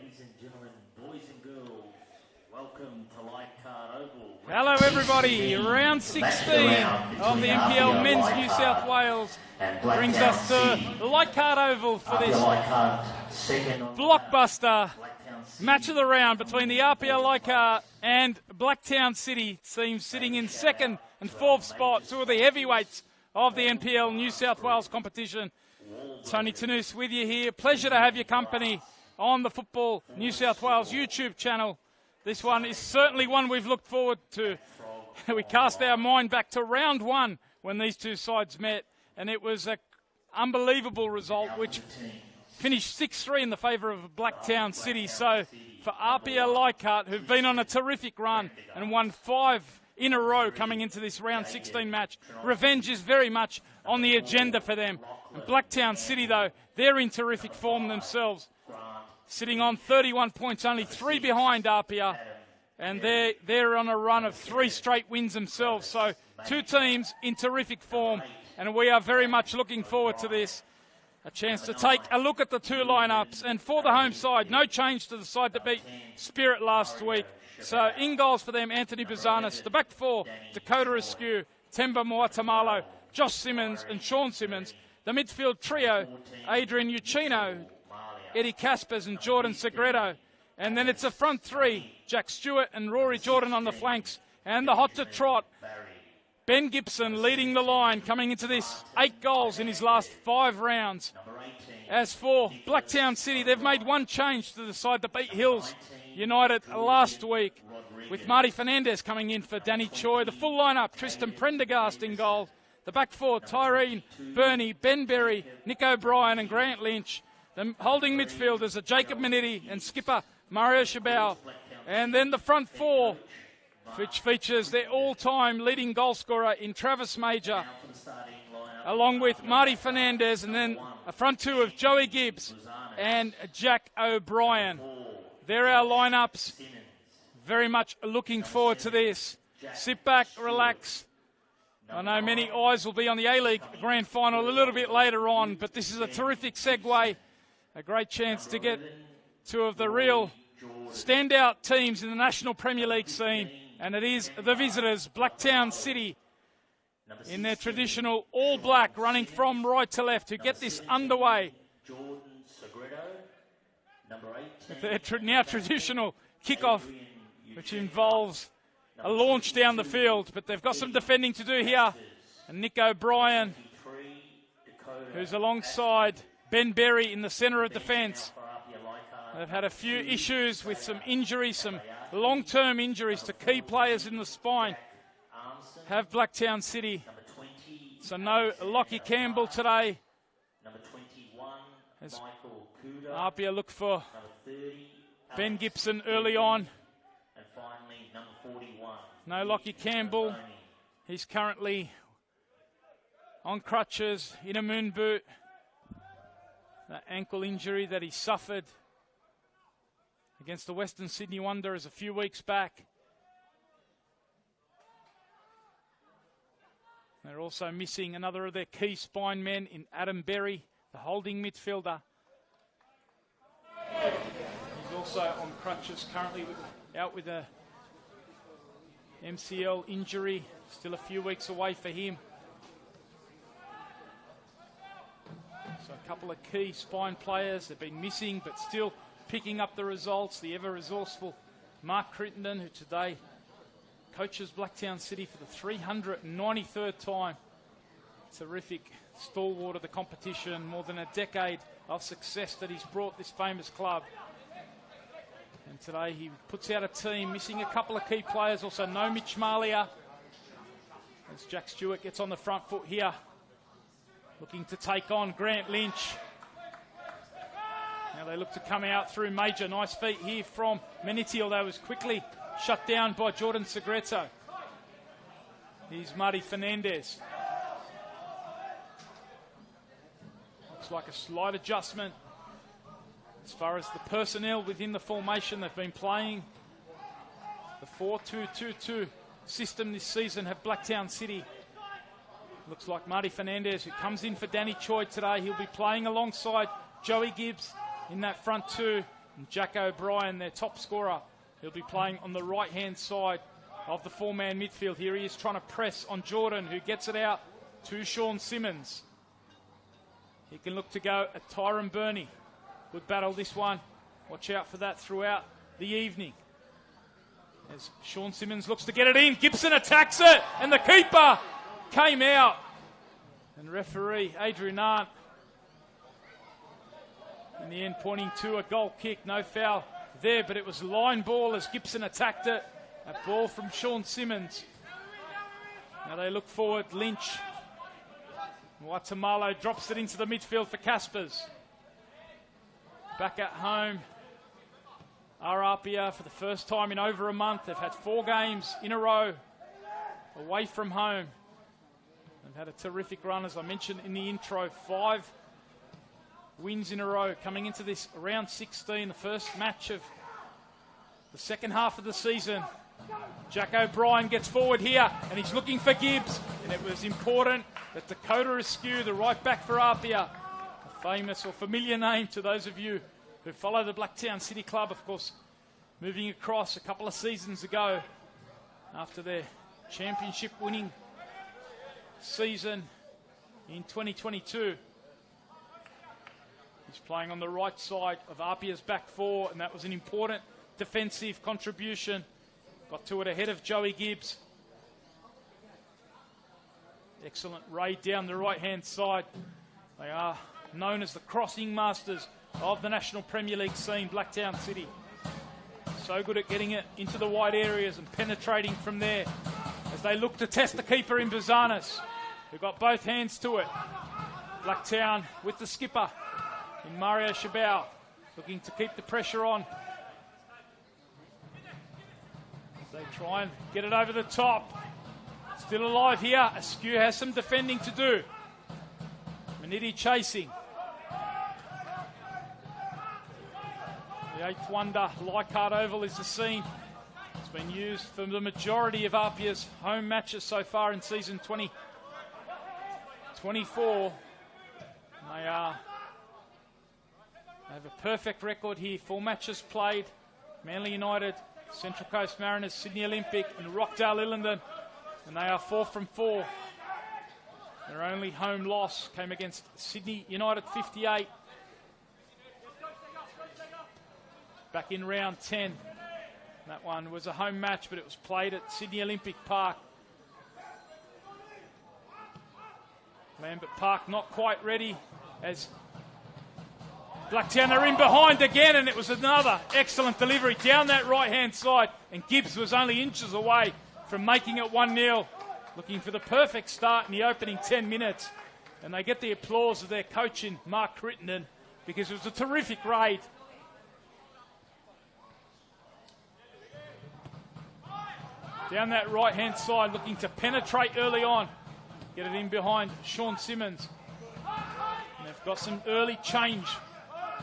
Ladies and gentlemen, boys and girls, welcome to Leichhardt Oval. Hello everybody, round 16 of the NPL Men's New South Wales brings us to Leichhardt Oval for this blockbuster match of the round between the APIA Leichhardt and Blacktown City teams sitting in second and fourth spot, two of the heavyweights of the NPL New South Wales competition. Tony Tanous with you here. Pleasure to have your company on the Football New South Wales YouTube channel. This one is certainly one we've looked forward to. We cast our mind back to round one when these two sides met, and it was an unbelievable result which finished 6-3 in the favour of Blacktown City. So for APIA Leichhardt, who've been on a terrific run and won 5 in a row coming into this round 16 match, revenge is very much on the agenda for them. And Blacktown City, though, they're in terrific form themselves, sitting on 31 points, only 3 behind APIA, and they're on a run of 3 straight wins themselves. So 2 teams in terrific form, and we are very much looking forward to this. A chance to take a look at the 2 lineups, and for the home side, no change to the side that beat Spirit last week. So in goals for them, Anthony Bazanis. The back 4, Dakota Askew, Temba Moatamalo, Josh Simmons and Sean Simmons. The midfield trio, Adrian Uccino, Eddie Caspers and Jordan Segredo. And then it's a front 3, Jack Stewart and Rory Jordan on the flanks. And the hot to trot, Ben Gibson leading the line, coming into this 8 goals in his last 5 rounds. As for Blacktown City, they've made one change to the side that beat Hills United last week, with Marty Fernandez coming in for Danny Choi. The full lineup, Tristan Prendergast in goal. The back 4, Tyreen Burney, Ben Berry, Nick O'Brien and Grant Lynch. The holding midfielders are Jacob Minetti and skipper Mario Chabau. And then the front 4, which features their all-time leading goal scorer in Travis Major, along with Marty Fernandez, and then a front 2 of Joey Gibbs and Jack O'Brien. They're our lineups. Very much looking forward to this. Sit back, relax. I know many eyes will be on the A-League Grand Final a little bit later on, but this is a terrific segue. A great chance to get 2 of the real standout teams in the National Premier League scene, and it is the visitors, Blacktown City, in their traditional all-black, running from right to left, to get this underway. With their now traditional kickoff, which involves a launch down the field, but they've got some defending to do here. And Nick O'Brien, who's alongside Ben Berry in the centre of defence. They've had a few issues with some injuries, some long-term injuries to key players in the spine. Have Blacktown City. So no Lockie Campbell today. As APIA look for Ben Gibson early on. No Lockie Campbell. He's currently on crutches, in a moon boot. That ankle injury that he suffered against the Western Sydney Wanderers a few weeks back. They're also missing another of their key spine men in Adam Berry, the holding midfielder. He's also on crutches currently, out with a MCL injury, still a few weeks away for him. So a couple of key spine players, they've been missing but still picking up the results. The ever resourceful Mark Crittenden, who today coaches Blacktown City for the 393rd time. Terrific stalwart of the competition, more than a decade of success that he's brought this famous club. And today he puts out a team missing a couple of key players. Also no Mitch Malia, as Jack Stewart gets on the front foot here, looking to take on Grant Lynch. Now they look to come out through Major. Nice feet here from Minetti, although it was quickly shut down by Jordan Segreto. Here's Marty Fernandez. Looks like a slight adjustment as far as the personnel within the formation they've been playing. The 4-2-2-2 system this season have Blacktown City. Looks like Marty Fernandez, who comes in for Danny Choi today. He'll be playing alongside Joey Gibbs in that front 2. And Jack O'Brien, their top scorer, he'll be playing on the right-hand side of the four-man midfield. Here he is trying to press on Jordan, who gets it out to Sean Simmons. He can look to go at Tyrone Burney. Good battle this one. Watch out for that throughout the evening. As Sean Simmons looks to get it in, Gibson attacks it, and the keeper came out. And referee Adrian Arndt, in the end, pointing to a goal kick. No foul there, but it was line ball as Gibson attacked it. A ball from Sean Simmons. Now they look forward. Lynch. Watamalo drops it into the midfield for Caspers. Back at home are APIA for the first time in over a month. They've had 4 games in a row away from home. They've had a terrific run, as I mentioned in the intro. 5 wins in a row coming into this round 16, the first match of the second half of the season. Jack O'Brien gets forward here, and he's looking for Gibbs. And it was important that Dakota Askew, the right back for APIA, a famous or familiar name to those of you who follow the Blacktown City Club, of course, moving across a couple of seasons ago after their championship winning season in 2022. He's playing on the right side of APIA's back 4, and that was an important defensive contribution. Got to it ahead of Joey Gibbs. Excellent raid down the right-hand side. They are known as the crossing masters of the National Premier League scene, Blacktown City. So good at getting it into the wide areas and penetrating from there as they look to test the keeper in Bazanis, who got both hands to it. Blacktown with the skipper in Mario Chabau, looking to keep the pressure on. They try and get it over the top. Still alive here. Askew has some defending to do. Maniti chasing. The 8th wonder, Leichhardt Oval, is the scene. It's been used for the majority of APIA's home matches so far in season 2024. They have a perfect record here. 4 matches played. Manly United, Central Coast Mariners, Sydney Olympic and Rockdale Illingdon, and they are 4 from 4. Their only home loss came against Sydney United 58 back in round 10. That one was a home match, but it was played at Sydney Olympic Park. Lambert Park not quite ready as Blacktown are in behind again, and it was another excellent delivery down that right-hand side, and Gibbs was only inches away from making it 1-0, looking for the perfect start in the opening 10 minutes. And they get the applause of their coach in Mark Crittenden, because it was a terrific raid. Down that right-hand side, looking to penetrate early on, get it in behind Sean Simmons. And they've got some early change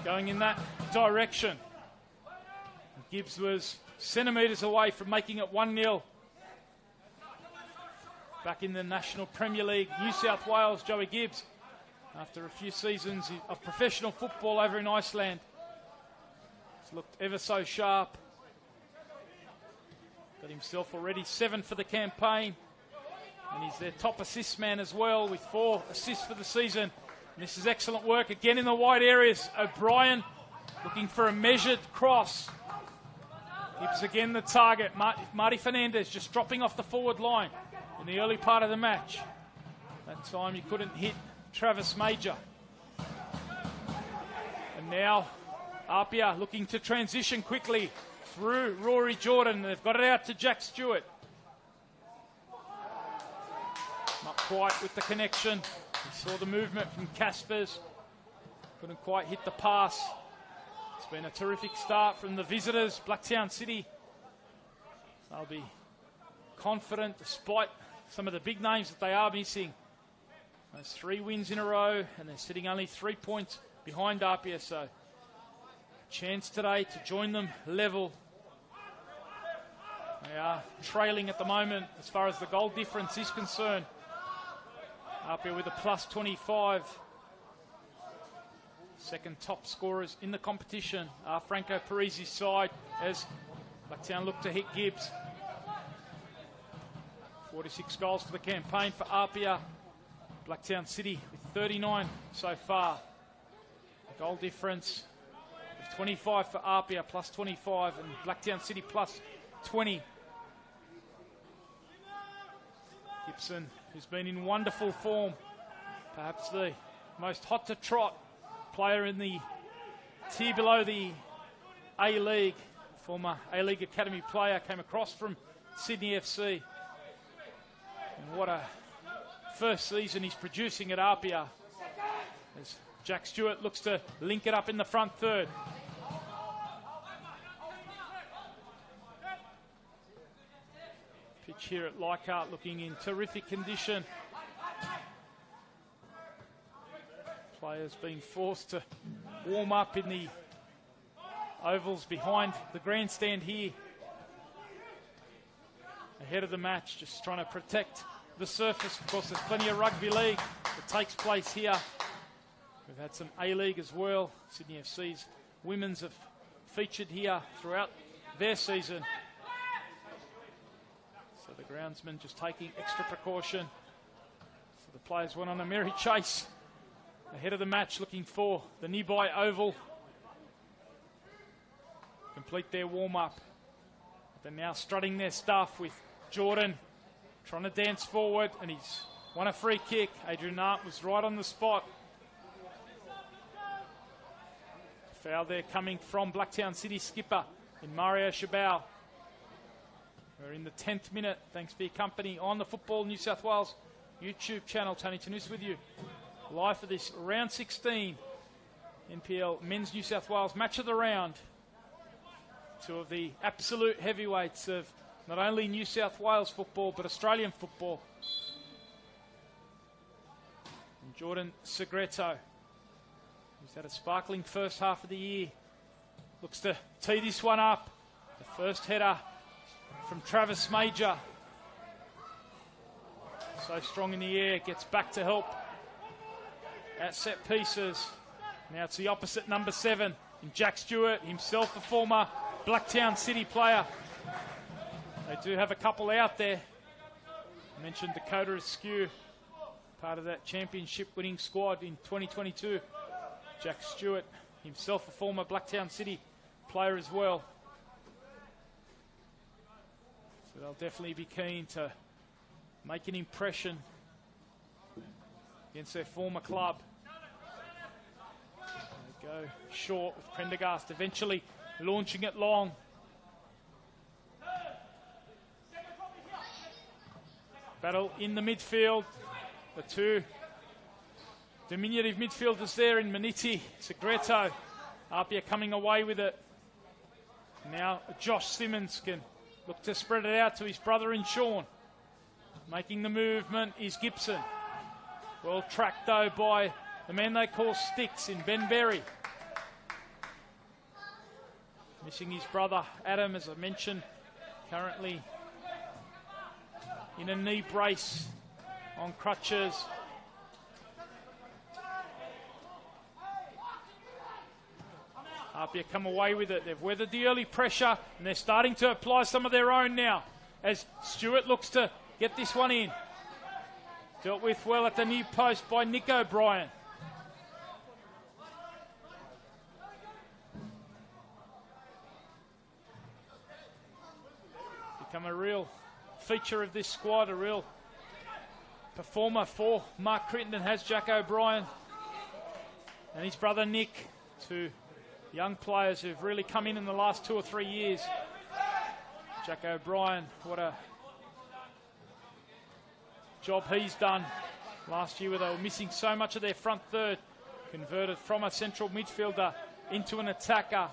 going in that direction. Gibbs was centimetres away from making it 1-0. Back in the National Premier League, New South Wales, Joey Gibbs, after a few seasons of professional football over in Iceland, he's looked ever so sharp. Got himself already 7 for the campaign, and he's their top assist man as well, with 4 assists for the season. And this is excellent work again in the wide areas. O'Brien looking for a measured cross. Gibbs again the target. Marty Fernandez just dropping off the forward line in the early part of the match. That time he couldn't hit Travis Major. And now APIA looking to transition quickly through Rory Jordan. They've got it out to Jack Stewart. Not quite with the connection. We saw the movement from Caspers. Couldn't quite hit the pass. It's been a terrific start from the visitors, Blacktown City. They'll be confident despite some of the big names that they are missing. Those 3 wins in a row, and they're sitting only 3 points behind APIA, so chance today to join them level. They are trailing at the moment as far as the goal difference is concerned. APIA with a plus 25. second top scorers in the competition are Franco Parisi's side as Blacktown look to hit Gibbs. 46 goals for the campaign for APIA. Blacktown City with 39 so far. The goal difference of 25 for APIA, plus 25, and Blacktown City plus 20. Gibson, who's been in wonderful form, perhaps the most hot to trot player in the tier below the A-League. Former A-League Academy player, came across from Sydney FC. And what a first season he's producing at APIA. As Jack Stewart looks to link it up in the front third. Pitch here at Leichhardt looking in terrific condition. Players being forced to warm up in the ovals behind the grandstand here. Ahead of the match, just trying to protect the surface. Of course, there's plenty of rugby league that takes place here. We've had some A-League as well. Sydney FC's women's have featured here throughout their season. So the groundsman just taking extra precaution. So the players went on a merry chase ahead of the match, looking for the nearby oval. Complete their warm-up. They're now strutting their stuff with Jordan trying to dance forward, and he's won a free kick. Adrian Art was right on the spot. Foul there coming from Blacktown City skipper in Mario Chabau. We're in the 10th minute. Thanks for your company on the Football New South Wales YouTube channel. Tony Tanus with you. Live for this round 16 NPL Men's New South Wales match of the round. Two of the absolute heavyweights of not only New South Wales football but Australian football. And Jordan Segreto, who's had a sparkling first half of the year, looks to tee this one up. The first header from Travis Major. So strong in the air, gets back to help at set pieces. Now it's the opposite number 7 in Jack Stewart, himself a former Blacktown City player. They do have a couple out there. I mentioned Dakota Askew, part of that championship winning squad in 2022. Jack Stewart, himself a former Blacktown City player as well. So they'll definitely be keen to make an impression against their former club. They go short with Prendergast eventually launching it long. Battle in the midfield. The two diminutive midfielders there in Maniti, Segreto. APIA coming away with it. Now Josh Simmons can look to spread it out to his brother in Sean. Making the movement is Gibson. Well tracked though by the man they call Sticks in Ben Berry. Missing his brother Adam, as I mentioned, currently in a knee brace on crutches. APIA come away with it. They've weathered the early pressure and they're starting to apply some of their own now as Stewart looks to get this one in. Dealt with well at the near post by Nick O'Brien. Become a real feature of this squad, a real performer for Mark Crittenden has Jack O'Brien and his brother Nick, two young players who've really come in the last 2 or 3 years. Jack O'Brien, what a job he's done last year where they were missing so much of their front third. Converted from a central midfielder into an attacker.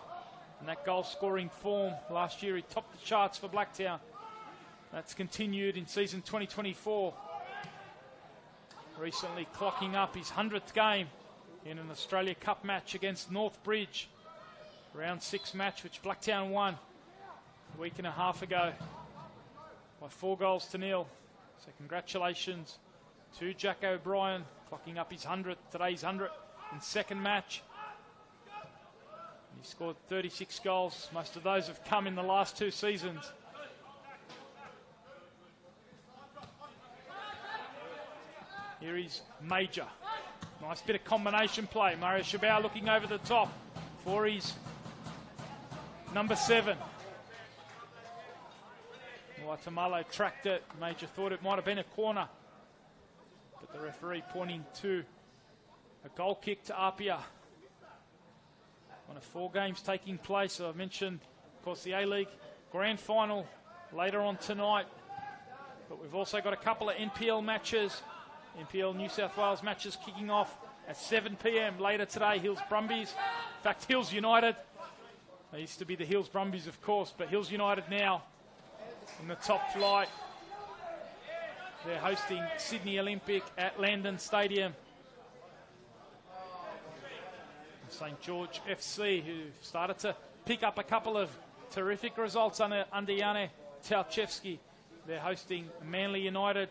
And that goal-scoring form last year, he topped the charts for Blacktown. That's continued in season 2024. Recently clocking up his 100th game in an Australia Cup match against Northbridge. Round 6 match, which Blacktown won a week and a half ago by 4-0. So congratulations to Jack O'Brien, clocking up his 100th, today's 102nd match. He scored 36 goals. Most of those have come in the last 2 seasons. Here is Major. Nice bit of combination play. Mario Chabau looking over the top for his number 7. Waitamalo tracked it. Major thought it might have been a corner, but the referee pointing to a goal kick to APIA. One of 4 games taking place. So I mentioned, of course, the A-League Grand Final later on tonight, but we've also got a couple of NPL matches, NPL New South Wales matches kicking off at 7 p.m. later today. Hills Brumbies, in fact Hills United. They used to be the Hills Brumbies, of course, but Hills United now in the top flight. They're hosting Sydney Olympic at Landon Stadium. St George FC, who started to pick up a couple of terrific results under Jane Tauchevsky. They're hosting Manly United.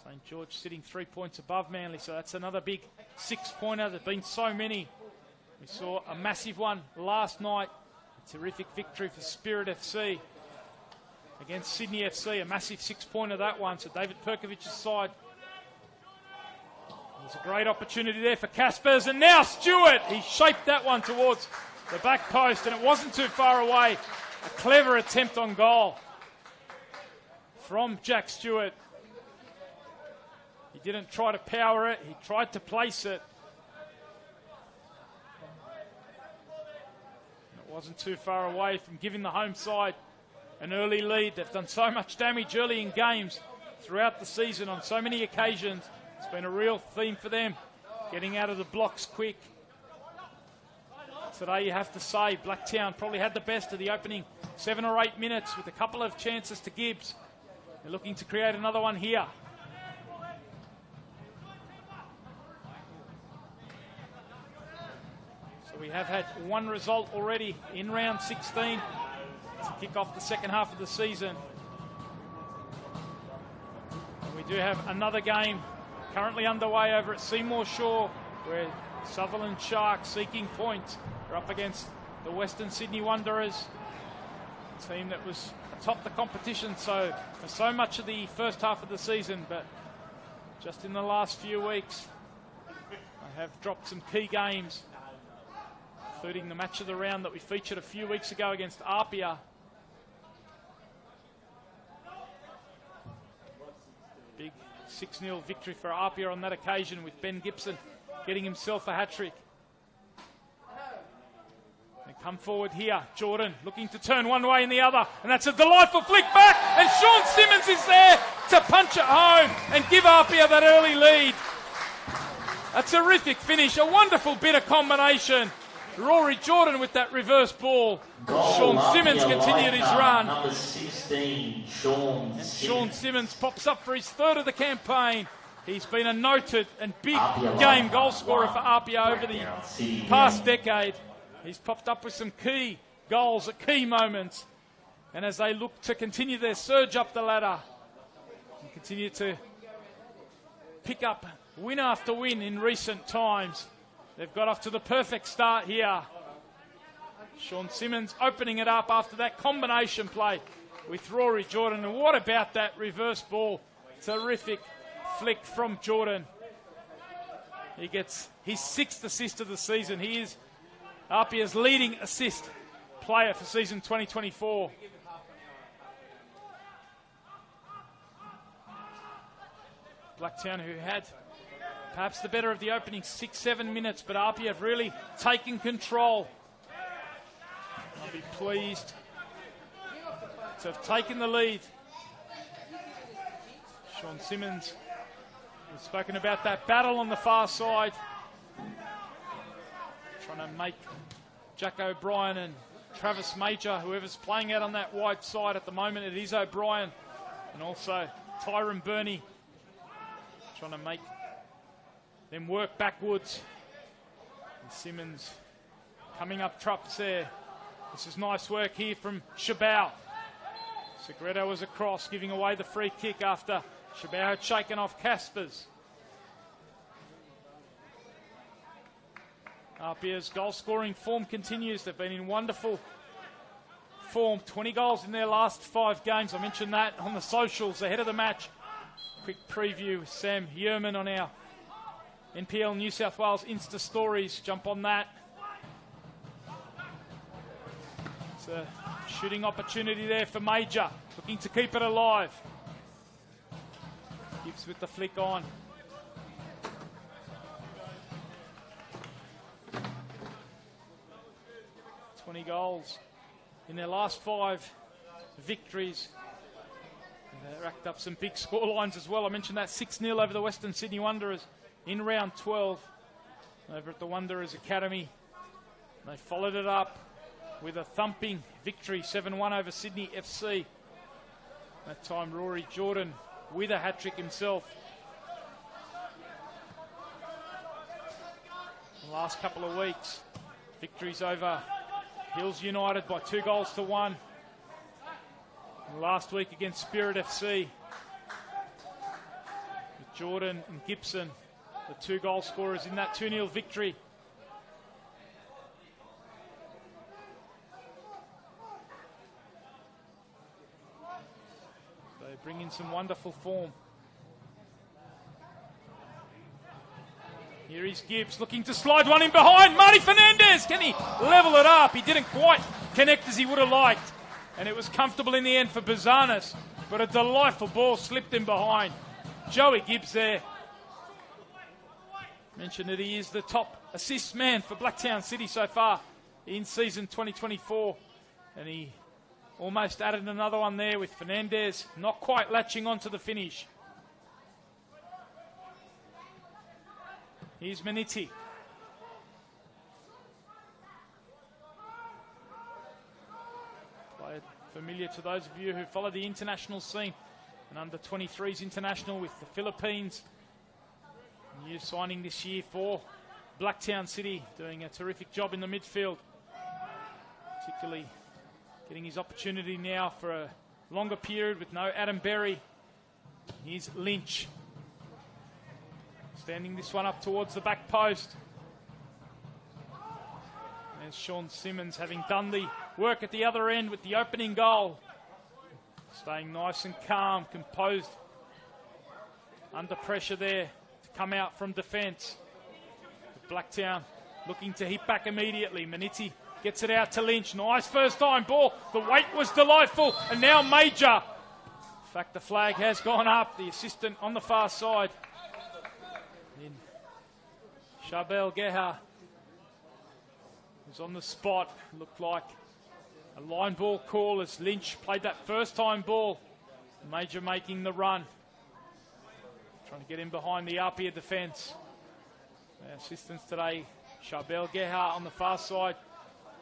St George sitting 3 points above Manly, so that's another big 6-pointer. There've been so many. We saw a massive one last night. A terrific victory for Spirit FC against Sydney FC. A massive 6-pointer, that one. So David Perkovic's side. There's a great opportunity there for Caspers, and now Stewart. He shaped that one towards the back post, and it wasn't too far away. A clever attempt on goal from Jack Stewart. He didn't try to power it, he tried to place it. And it wasn't too far away from giving the home side an early lead. They've done so much damage early in games throughout the season on so many occasions. It's been a real theme for them, getting out of the blocks quick. Today, you have to say, Blacktown probably had the best of the opening 7 or 8 minutes with a couple of chances to Gibbs. They're looking to create another one here. So we have had one result already in round 16 to kick off the second half of the season. And we do have another game currently underway over at Seymour Shore, where Sutherland Sharks, seeking points, are up against the Western Sydney Wanderers, a team that was atop the competition for so much of the first half of the season, but just in the last few weeks they have dropped some key games, including the match of the round that we featured a few weeks ago against APIA. Big 6-0 victory for APIA on that occasion, with Ben Gibson getting himself a hat-trick. They come forward here. Jordan looking to turn one way and the other, and that's a delightful flick back, and Sean Simmons is there to punch it home and give APIA that early lead. A terrific finish, a wonderful bit of combination. Rory Jordan with that reverse ball. Goal, Sean Simmons continued his run. Number 16, Sean Simmons. Sean Simmons pops up for his 3rd of the campaign. He's been a noted and big APIA game Leichhardt goal scorer for APIA over the past decade. He's popped up with some key goals at key moments. And as they look to continue their surge up the ladder and continue to pick up win after win in recent times, they've got off to the perfect start here. Sean Simmons opening it up after that combination play with Rory Jordan. And what about that reverse ball? Terrific flick from Jordan. He gets his 6th assist of the season. He is APIA's leading assist player for season 2024. Blacktown, who had perhaps the better of the opening 6-7 minutes, but APIA have really taken control. I'll be pleased to have taken the lead. Sean Simmons, we've spoken about that battle on the far side, trying to make Jack O'Brien and Travis Major, whoever's playing out on that wide side at the moment. It is O'Brien, and also Tyron Burney, trying to make them work backwards. And Simmons coming up traps there. This is nice work here from Chabau. Segredo was across, giving away the free kick after Chabau had shaken off Caspers. APIA's goal-scoring form continues. They've been in wonderful form. 20 goals in their last 5 games. I mentioned that on the socials ahead of the match. Quick preview with Sam Yearman on our NPL New South Wales Insta stories. Jump on that. It's a shooting opportunity there for Major, looking to keep it alive. Gibbs with the flick on. $20 goals in their last 5 victories. They racked up some big score lines as well. I mentioned that 6-0 over the Western Sydney Wanderers in round 12 over at the Wanderers Academy. They followed it up with a thumping victory, 7-1 over Sydney FC. That time Rory Jordan with a hat-trick himself. The last couple of weeks, victories over Hills United by 2-1. And last week against Spirit FC, with Jordan and Gibson, the 2 goal scorers in that 2-0 victory. They bring in some wonderful form. Here is Gibbs looking to slide one in behind. Marty Fernandez, can he level it up? He didn't quite connect as he would have liked. And it was comfortable in the end for Bazanis. But a delightful ball slipped in behind. Joey Gibbs there. Mentioned that he is the top assist man for Blacktown City so far in season 2024. And he almost added another one there with Fernandez not quite latching on to the finish. Here's Maniti. Player familiar to those of you who follow the international scene. An under-23s international with the Philippines. New signing this year for Blacktown City, doing a terrific job in the midfield. Particularly getting his opportunity now for a longer period with no Adam Berry. Here's Lynch. Standing this one up towards the back post. There's Sean Simmons having done the work at the other end with the opening goal. Staying nice and calm, composed. Under pressure there to come out from defence. Blacktown looking to hit back immediately. Maniti gets it out to Lynch. Nice first time ball. The weight was delightful. And now Major. In fact, the flag has gone up. The assistant on the far side. In Chabel Geha was on the spot. Looked like a line ball call as Lynch played that first time ball. Major making the run. Trying to get in behind the APIA defence. Our assistants today, Chabel Geha on the far side,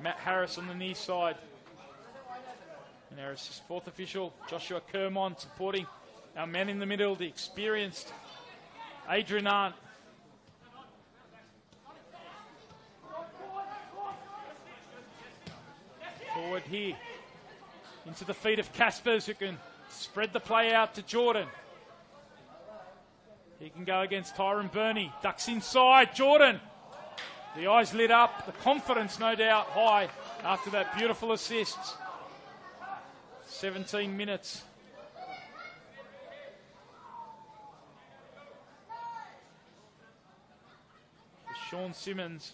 Matt Harris on the near side. And our fourth official, Joshua Kermon, supporting our man in the middle, the experienced Adrian Arndt. Forward here, into the feet of Caspers, who can spread the play out to Jordan. He can go against Tyron Burney. Ducks inside. Jordan. The eyes lit up. The confidence, no doubt, high after that beautiful assist. 17 minutes. Sean Simmons.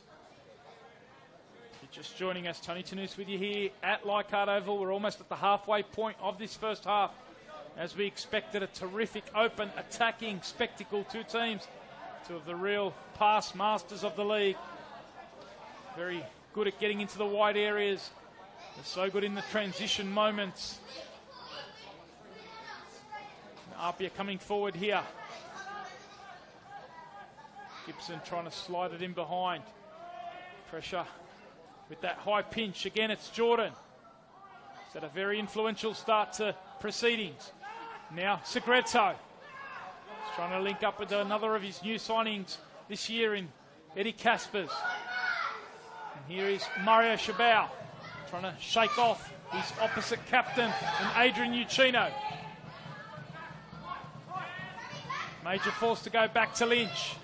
If you're just joining us, Tony Tanous with you here at Leichhardt Oval. We're almost at the halfway point of this first half. As we expected, a terrific open attacking spectacle. 2 teams, 2 of the real pass masters of the league. Very good at getting into the wide areas. They're so good in the transition moments. APIA coming forward here. Gibson trying to slide it in behind. Pressure with that high pinch. Again, it's Jordan. He's had a very influential start to proceedings. Now Segreto. He's trying to link up with another of his new signings this year in Eddie Caspers. And here is Mario Chabau trying to shake off his opposite captain in Adrian Uccino. Major forced to go back to Lynch.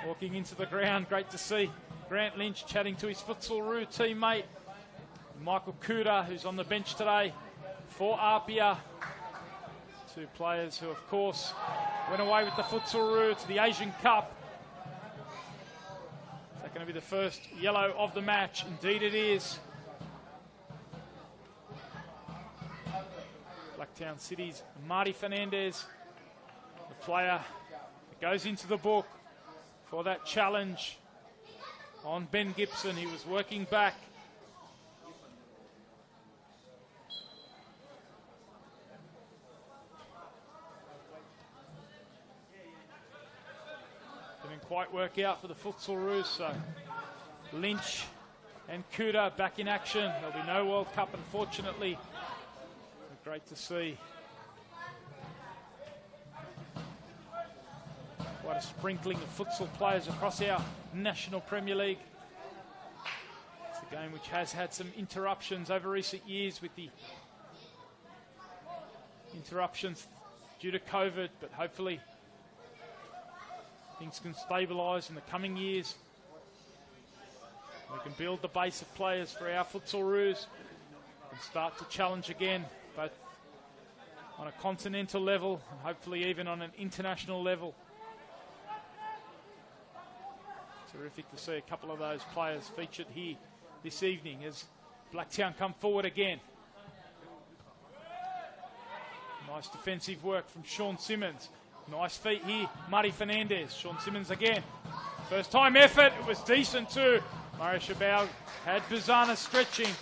walking into the ground. Great to see Grant Lynch chatting to his Futsalroo teammate, Michael Kuda, who's on the bench today for APIA. Two players who, of course, went away with the Futsalroo to the Asian Cup. Is that going to be the first yellow of the match? Indeed it is. Blacktown City's Marty Fernandez, the player that goes into the book for that challenge on Ben Gibson. He was working back. Didn't quite work out for the Futsalroo, so Lynch and Kuda back in action. There'll be no World Cup, unfortunately. But great to see. Quite a sprinkling of futsal players across our National Premier League. It's a game which has had some interruptions over recent years with the interruptions due to COVID, but hopefully things can stabilise in the coming years. We can build the base of players for our Futsalroos and start to challenge again, both on a continental level and hopefully even on an international level. Terrific to see a couple of those players featured here this evening as Blacktown come forward again. Nice defensive work from Sean Simmons. Nice feet here, Marty Fernandez. Sean Simmons again. First time effort, it was decent too. Murray Shabao had Bizana stretching.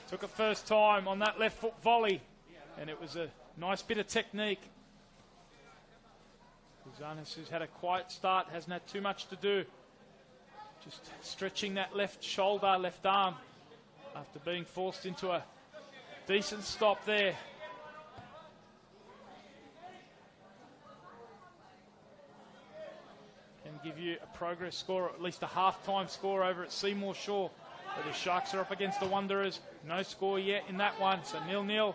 Took it first time on that left foot volley, and it was a nice bit of technique. Bizanis, who's had a quiet start, hasn't had too much to do. Just stretching that left shoulder, left arm, after being forced into a decent stop there. Can give you a progress score, or at least a half-time score over at Seymour Shaw, where the Sharks are up against the Wanderers. No score yet in that one, so 0-0.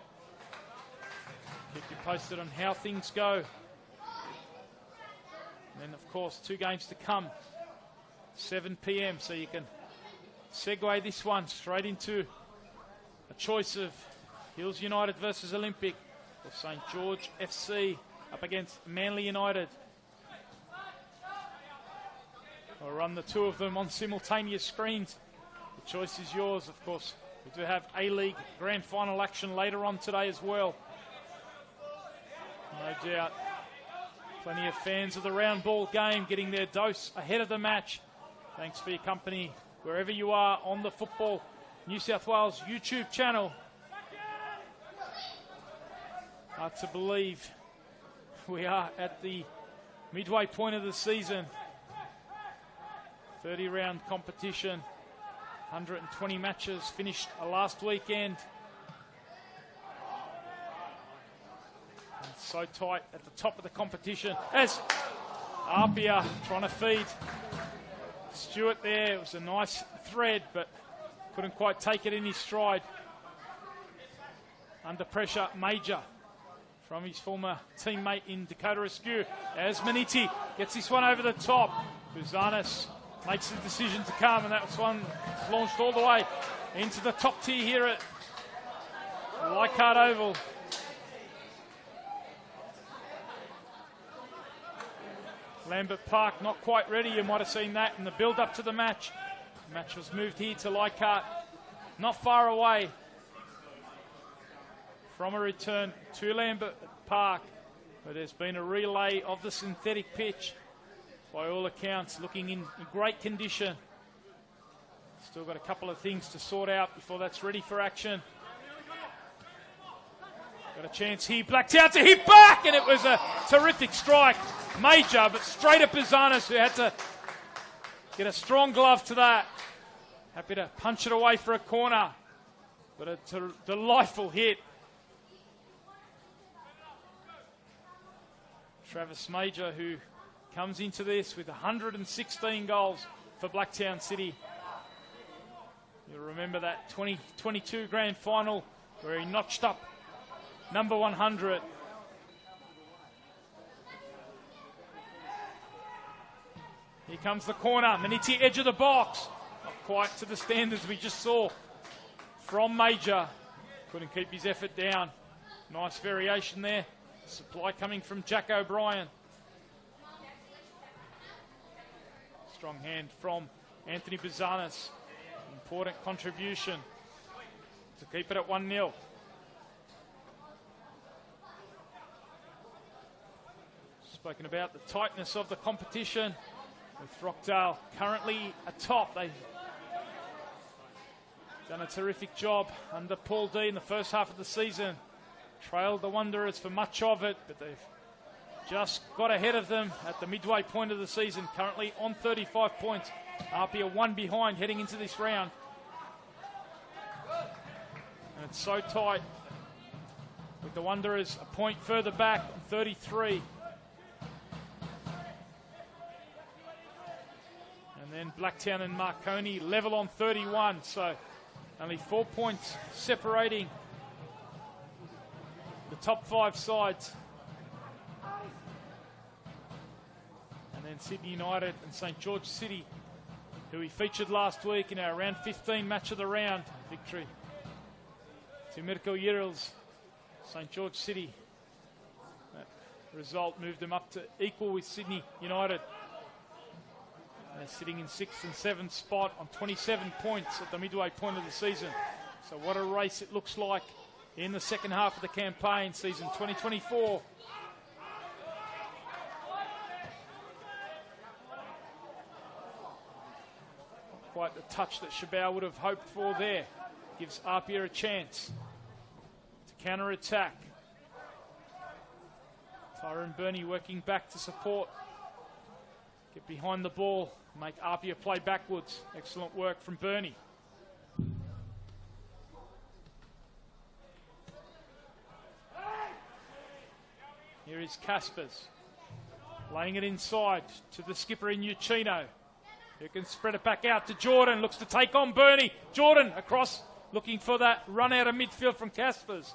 Keep you posted on how things go. And then, of course, 2 games to come, 7 p.m, so you can segue this one straight into a choice of Hills United versus Olympic, or St George FC up against Manly United. I'll run the 2 of them on simultaneous screens. The choice is yours, of course. We do have A-League Grand Final action later on today as well. No doubt. Plenty of fans of the round ball game getting their dose ahead of the match. Thanks for your company wherever you are on the Football New South Wales YouTube channel. Hard to believe we are at the midway point of the season. 30-round competition, 120 matches finished last weekend. And so tight at the top of the competition as APIA trying to feed Stewart there. It was a nice thread, but couldn't quite take it in his stride. Under pressure, Major from his former teammate in Dakota Askew as Maniti gets this one over the top. Buzanis makes the decision to come, and that was one launched all the way into the top tier here at Leichhardt Oval. Lambert Park not quite ready. You might have seen that in the build-up to the match. The match was moved here to Leichhardt, not far away from a return to Lambert Park, where there's been a relay of the synthetic pitch. By all accounts, looking in great condition. Still got a couple of things to sort out before that's ready for action. Got a chance here, Blacktown to hit back, and it was a terrific strike. Major, but straight at Bizanis, who had to get a strong glove to that. Happy to punch it away for a corner, but a delightful hit. Travis Major, who comes into this with 116 goals for Blacktown City. You'll remember that 2022 Grand Final where he notched up number 100. Here comes the corner. Maniti, edge of the box. Not quite to the standards we just saw from Major. Couldn't keep his effort down. Nice variation there. Supply coming from Jack O'Brien. Strong hand from Anthony Bizanis. Important contribution to keep it at 1-0. Spoken about the tightness of the competition, with Rockdale currently atop. They've done a terrific job under Paul D in the first half of the season. Trailed the Wanderers for much of it, but they've just got ahead of them at the midway point of the season, currently on 35 points. APIA one behind heading into this round. And it's so tight, with the Wanderers a point further back on 33. And then Blacktown and Marconi level on 31, so only 4 points separating the top 5 sides. And then Sydney United and St George City, who we featured last week in our round 15 match of the round victory to Mirko Yirils, St George City. That result moved them up to equal with Sydney United. They're sitting in 6th and 7th spot on 27 points at the midway point of the season. So what a race it looks like in the second half of the campaign, season 2024. Quite the touch that Shabao would have hoped for there. Gives APIA a chance to counter-attack. Tyrone Burney working back to support. Get behind the ball, make APIA play backwards. Excellent work from Burney. Here is Caspers, laying it inside to the skipper in Uchino, who can spread it back out to Jordan, looks to take on Burney. Jordan across, looking for that run out of midfield from Caspers.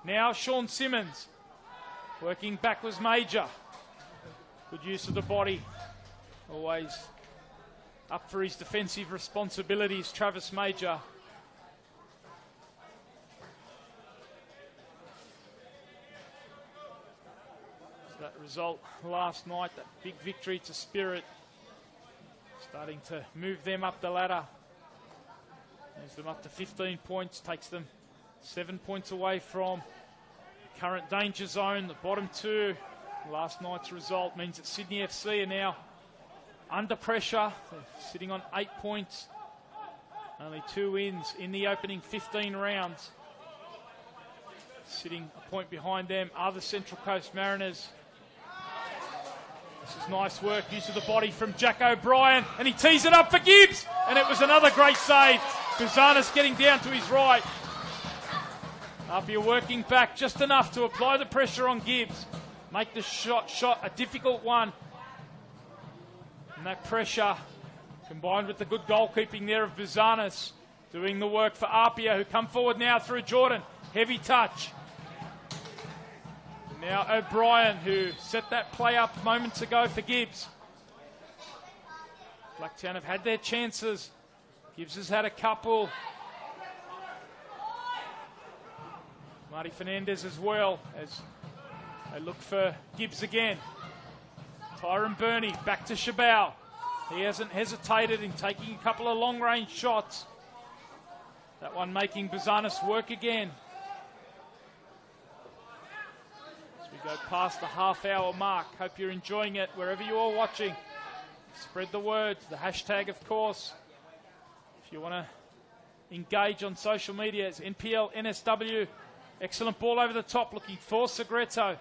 Now Sean Simmons, working backwards Major. Good use of the body. Always up for his defensive responsibilities, Travis Major. So that result last night, that big victory to Spirit, starting to move them up the ladder. Moves them up to 15 points, takes them 7 points away from the current danger zone, the bottom two. Last night's result means that Sydney FC are now under pressure. They're sitting on 8 points. Only 2 wins in the opening 15 rounds. Sitting a point behind them are the Central Coast Mariners. This is nice work, use of the body from Jack O'Brien, and he tees it up for Gibbs, and it was another great save. Bizanis getting down to his right. APIA working back just enough to apply the pressure on Gibbs. Make the shot a difficult one. And that pressure, combined with the good goalkeeping there of Bizanis, doing the work for APIA, who come forward now through Jordan. Heavy touch. Now O'Brien, who set that play up moments ago for Gibbs. Blacktown have had their chances. Gibbs has had a couple. Marty Fernandez as well, as they look for Gibbs again. Tyrone Burney back to Shabao. He hasn't hesitated in taking a couple of long-range shots. That one making Bizanis work again. As we go past the half-hour mark, hope you're enjoying it wherever you are watching. Spread the word, the hashtag, of course. If you want to engage on social media, it's NPL NSW. Excellent ball over the top, looking for Segreto.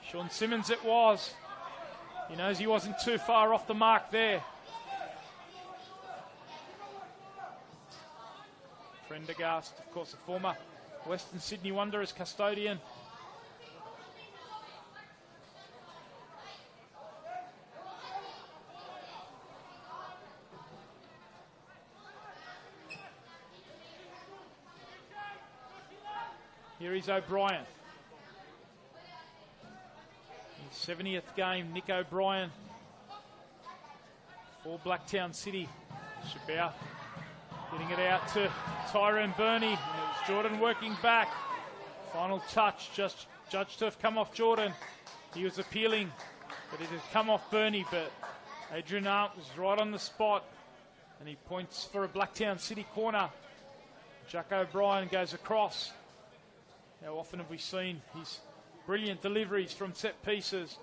Sean Simmons it was. He knows he wasn't too far off the mark there. Prendergast, of course, a former Western Sydney Wanderers custodian. Here is O'Brien. His 70th game, Nick O'Brien. for Blacktown City. Shabao getting it out to Tyrone Burney. It was Jordan working back. Final touch, just judged to have come off Jordan. He was appealing, but it had come off Burney, but Adrian Arndt was right on the spot, and he points for a Blacktown City corner. Jack O'Brien goes across. How often have we seen his brilliant deliveries from set pieces?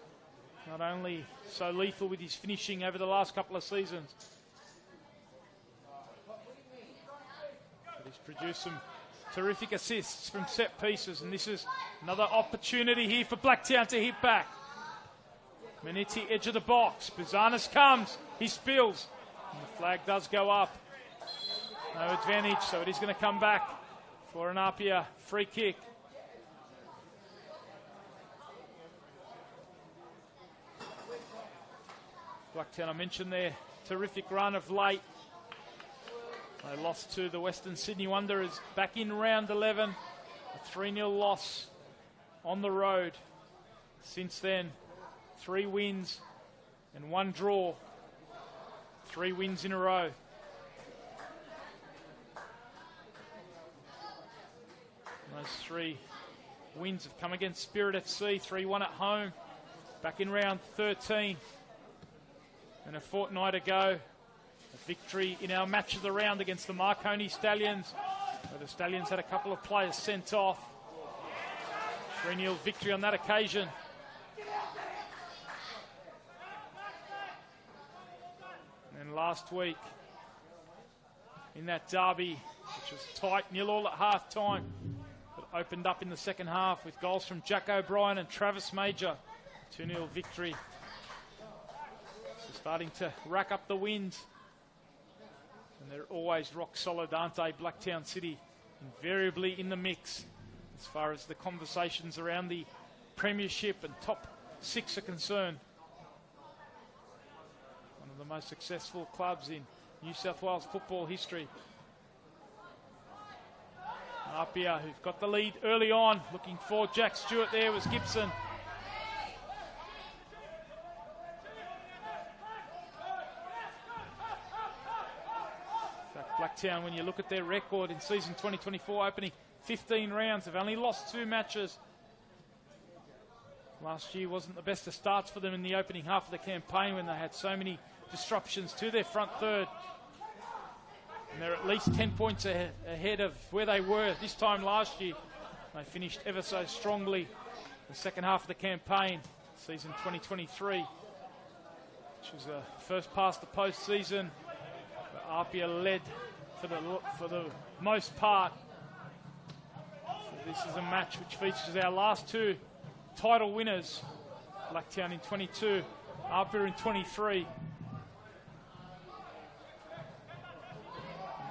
Not only so lethal with his finishing over the last couple of seasons, but he's produced some terrific assists from set pieces, and this is another opportunity here for Blacktown to hit back. Manetti, edge of the box. Bizanis comes, he spills, and the flag does go up. No advantage, so it is going to come back for an APIA free kick. Blacktown, I mentioned their terrific run of late. They lost to the Western Sydney Wanderers back in round 11. A 3-0 loss on the road. Since then, 3 wins and 1 draw. 3 wins in a row. Those 3 wins have come against Spirit FC, 3-1 at home, back in round 13. And a fortnight ago, a victory in our match of the round against the Marconi Stallions, where the Stallions had a couple of players sent off. 3-0 victory on that occasion. And then last week, in that derby, which was tight, 0-0 at half-time, but opened up in the second half with goals from Jack O'Brien and Travis Major. 2-0 victory. So starting to rack up the wins. And they're always rock solid, aren't they? Blacktown City invariably in the mix as far as the conversations around the premiership and top 6 are concerned. One of the most successful clubs in New South Wales football history. APIA, who've got the lead early on, looking for Jack Stewart. There was Gibson. In fact, Blacktown, when you look at their record in season 2024, opening 15 rounds, they've only lost 2 matches. Last year wasn't the best of starts for them in the opening half of the campaign when they had so many disruptions to their front third. And they're at least 10 points ahead of where they were this time last year. They finished ever so strongly the second half of the campaign, season 2023, which was the first past the postseason. APIA led for the most part. So this is a match which features our last 2 title winners, Blacktown in 22, APIA in 23.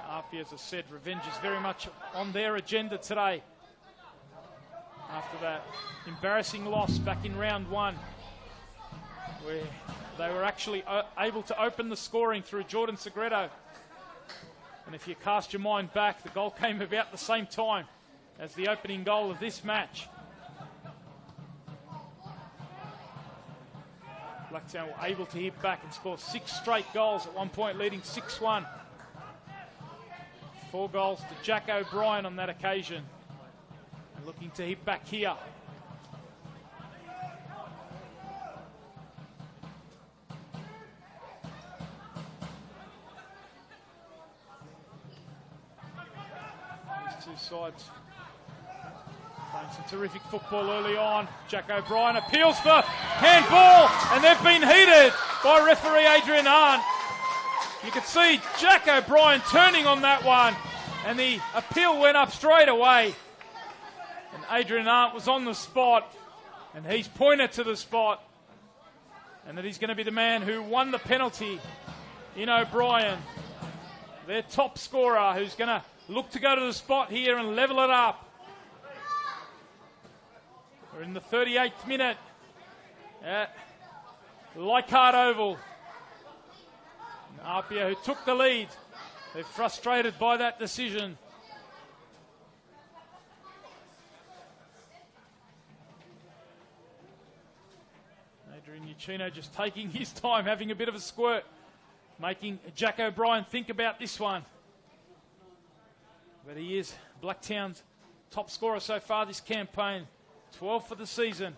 APIA, as I said, revenge is very much on their agenda today. After that embarrassing loss back in round 1, where they were actually able to open the scoring through Jordan Segredo. And if you cast your mind back, the goal came about the same time as the opening goal of this match. Blacktown were able to hit back and score 6 straight goals, at one point leading 6-1. 4 goals to Jack O'Brien on that occasion. And looking to hit back here. These 2 sides playing some terrific football early on. Jack O'Brien appeals for handball, and they've been heated by referee Adrian Arndt. You could see Jack O'Brien turning on that one, and the appeal went up straight away. And Adrian Arndt was on the spot, and he's pointed to the spot, and that he's going to be the man who won the penalty in O'Brien, their top scorer, who's going to look to go to the spot here and level it up. We're in the 38th minute at Leichhardt Oval. APIA, who took the lead, they're frustrated by that decision. Adrian Uccino just taking his time, having a bit of a squirt making Jack O'Brien think about this one. But he is Blacktown's top scorer so far this campaign, 12 for the season.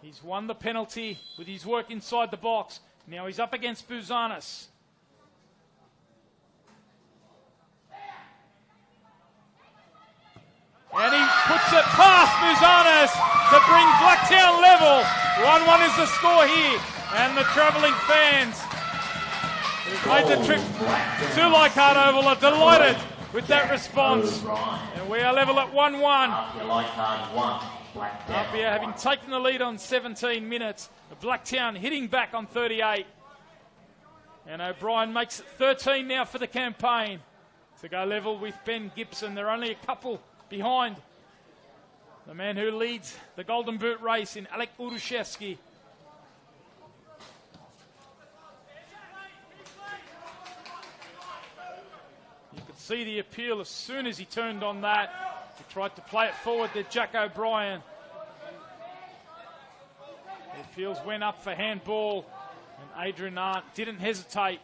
He's won the penalty with his work inside the box. Now he's up against Buzanis. And he puts it past Buzanis to bring Blacktown level. 1-1 is the score here. And the travelling fans who've made the trip to Leichhardt Oval are delighted with that response. And we are level at 1-1. APIA Leichhardt 1, Blacktown. APIA having taken the lead on 17 minutes. Blacktown hitting back on 38. And O'Brien makes it 13 now for the campaign to go level with Ben Gibson. They're only a couple behind the man who leads the Golden Boot race in Alek Urushevsky. You could see the appeal as soon as he turned on that. He tried to play it forward to Jack O'Brien. The appeals went up for handball, and Adrian Arndt didn't hesitate.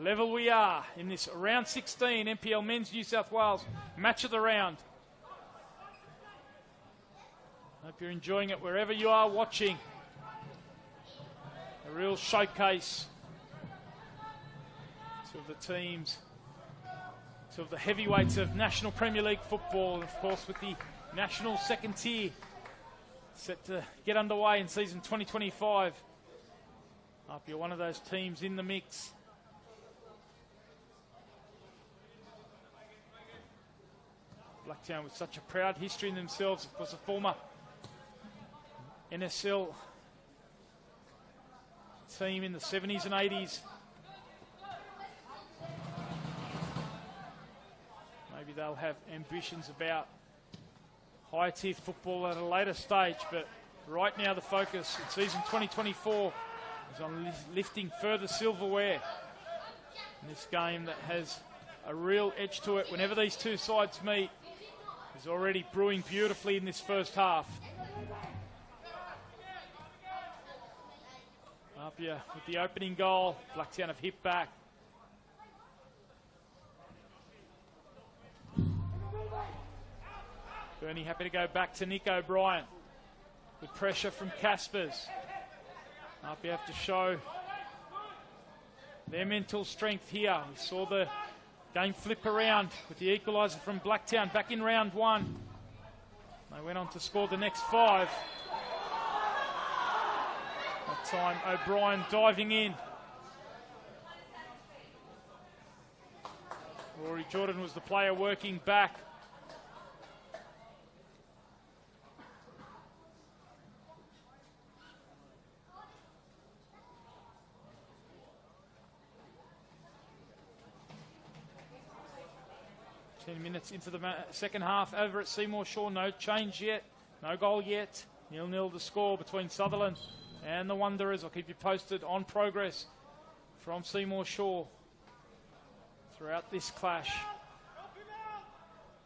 Level we are in this round 16 NPL Men's New South Wales match of the round. Hope you're enjoying it wherever you are watching. A real showcase. Two of the teams, two of the heavyweights of National Premier League football, and of course with the National second tier set to get underway in season 2025. Hope you're one of those teams in the mix. Blacktown with such a proud history in themselves, of course a former NSL team in the 70s and 80s. Maybe they'll have ambitions about higher tier football at a later stage, but right now the focus in season 2024 is on lifting further silverware in this game that has a real edge to it. Whenever these two sides meet, is already brewing beautifully in this first half. APIA with the opening goal. Blacktown have hit back. Bernie happy to go back to Nick O'Brien. With pressure from Caspers. APIA have to show their mental strength here. We saw the game flip around with the equalizer from Blacktown back in round 1. They went on to score the next 5. That time O'Brien diving in. Rory Jordan was the player working back. Minutes into the second half over at Seymour Shaw. No change yet, no goal yet. 0-0 the score between Sutherland and the Wanderers. I'll keep you posted on progress from Seymour Shaw throughout this clash.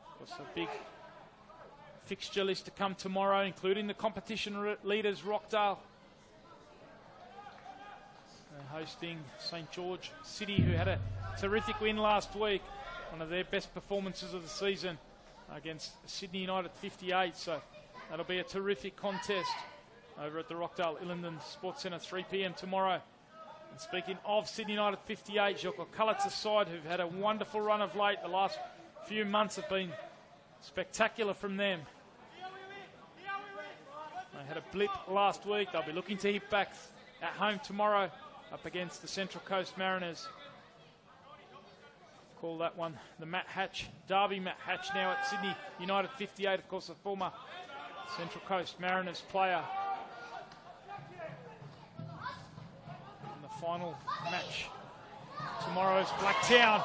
Of course, a big fixture list to come tomorrow, including the competition leaders Rockdale. They're hosting St George City, who had a terrific win last week. One of their best performances of the season against Sydney United 58. So that'll be a terrific contest over at the Rockdale Illingdon Sports Centre, 3 p.m. tomorrow. And speaking of Sydney United 58, Joko Kalitsa's side, who've had a wonderful run of late. The last few months have been spectacular from them. They had a blip last week. They'll be looking to hit back at home tomorrow up against the Central Coast Mariners. Call that one the Matt Hatch Derby. Matt Hatch now at Sydney United 58, of course, a former Central Coast Mariners player. And the final match tomorrow's Blacktown.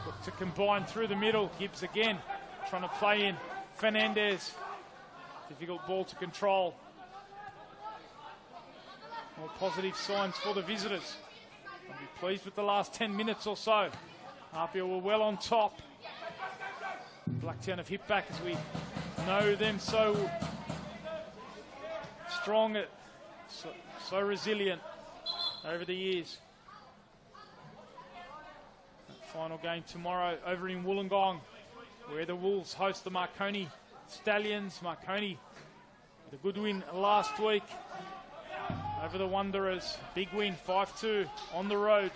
Look to combine through the middle. Gibbs again trying to play in Fernandez. Difficult ball to control. More positive signs for the visitors. I'll be pleased with the last 10 minutes or so. APIA were well on top. Blacktown have hit back, as we know them so strong at So resilient over the years. That final game tomorrow over in Wollongong, where the Wolves host the Marconi Stallions. Marconi with a good win last week over the Wanderers. Big win, 5-2 on the road.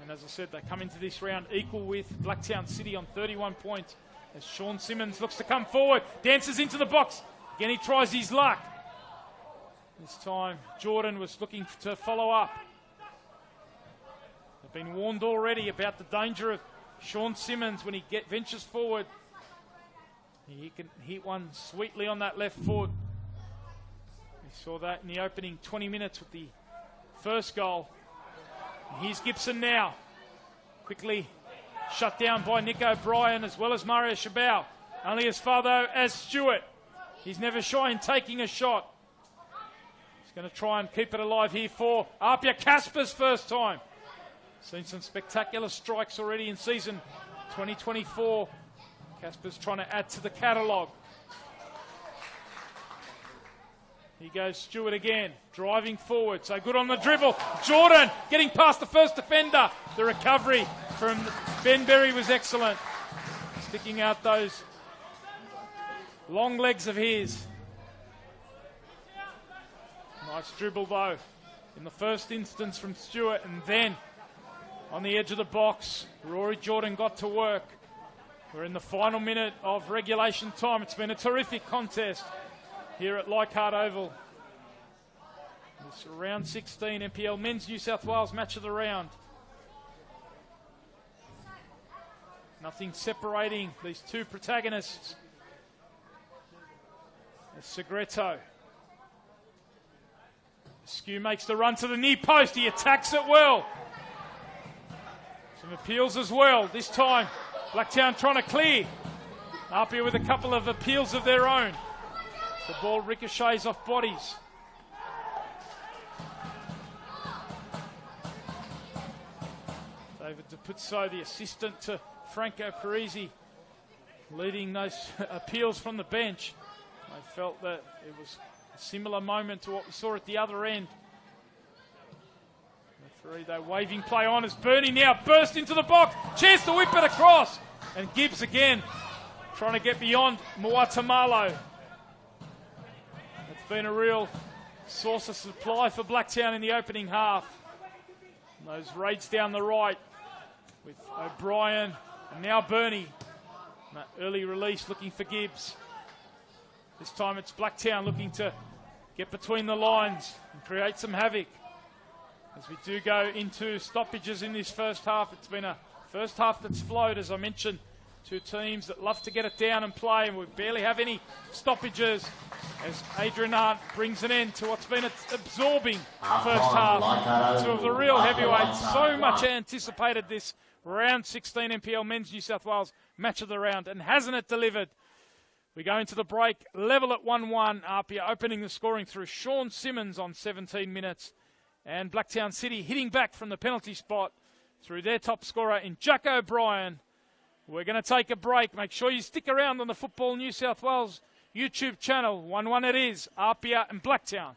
And as I said, they come into this round equal with Blacktown City on 31 points. As Sean Simmons looks to come forward, dances into the box. Again, he tries his luck. This time, Jordan was looking to follow up. They've been warned already about the danger of Sean Simmons when he ventures forward. He can hit one sweetly on that left foot. We saw that in the opening 20 minutes with the first goal. And here's Gibson now. Quickly shut down by Nick O'Brien as well as Mario Chabot. Only as far though as Stewart. He's never shy in taking a shot. He's going to try and keep it alive here for APIA Casper's first time. Seen some spectacular strikes already in season 2024. Casper's trying to add to the catalogue. Here goes Stewart again, driving forward. So good on the dribble. Jordan getting past the first defender. The recovery from Ben Berry was excellent. Sticking out those long legs of his. Nice dribble though in the first instance from Stewart, and then on the edge of the box, Rory Jordan got to work. We're in the final minute of regulation time. It's been a terrific contest here at Leichhardt Oval. It's round 16 NPL Men's New South Wales Match of the Round. Nothing separating these two protagonists. As Segreto. Skew makes the run to the near post. He attacks it well. Some appeals as well. This time, Blacktown trying to clear. APIA with a couple of appeals of their own. The ball ricochets off bodies. David DePuzzo, the assistant to Franco Parisi, leading those appeals from the bench. I felt that it was a similar moment to what we saw at the other end. Referee, though, waving play on as Bernie now burst into the box. Chance to whip it across. And Gibbs again trying to get beyond Muatamalo. It's been a real source of supply for Blacktown in the opening half. And those raids down the right with O'Brien and now Bernie. And that early release looking for Gibbs. This time it's Blacktown looking to get between the lines and create some havoc. As we do go into stoppages in this first half, it's been a first half that's flowed, as I mentioned. Two teams that love to get it down and play, and we barely have any stoppages as Adrian Arndt brings an end to what's been an absorbing first half. Two of the real heavyweights, so much anticipated this round 16 NPL Men's New South Wales Match of the Round, and hasn't it delivered? We go into the break, level at 1-1. APIA opening the scoring through Sean Simmons on 17 minutes. And Blacktown City hitting back from the penalty spot through their top scorer in Jack O'Brien. We're going to take a break. Make sure you stick around on the Football New South Wales YouTube channel. 1-1 it is, APIA and Blacktown.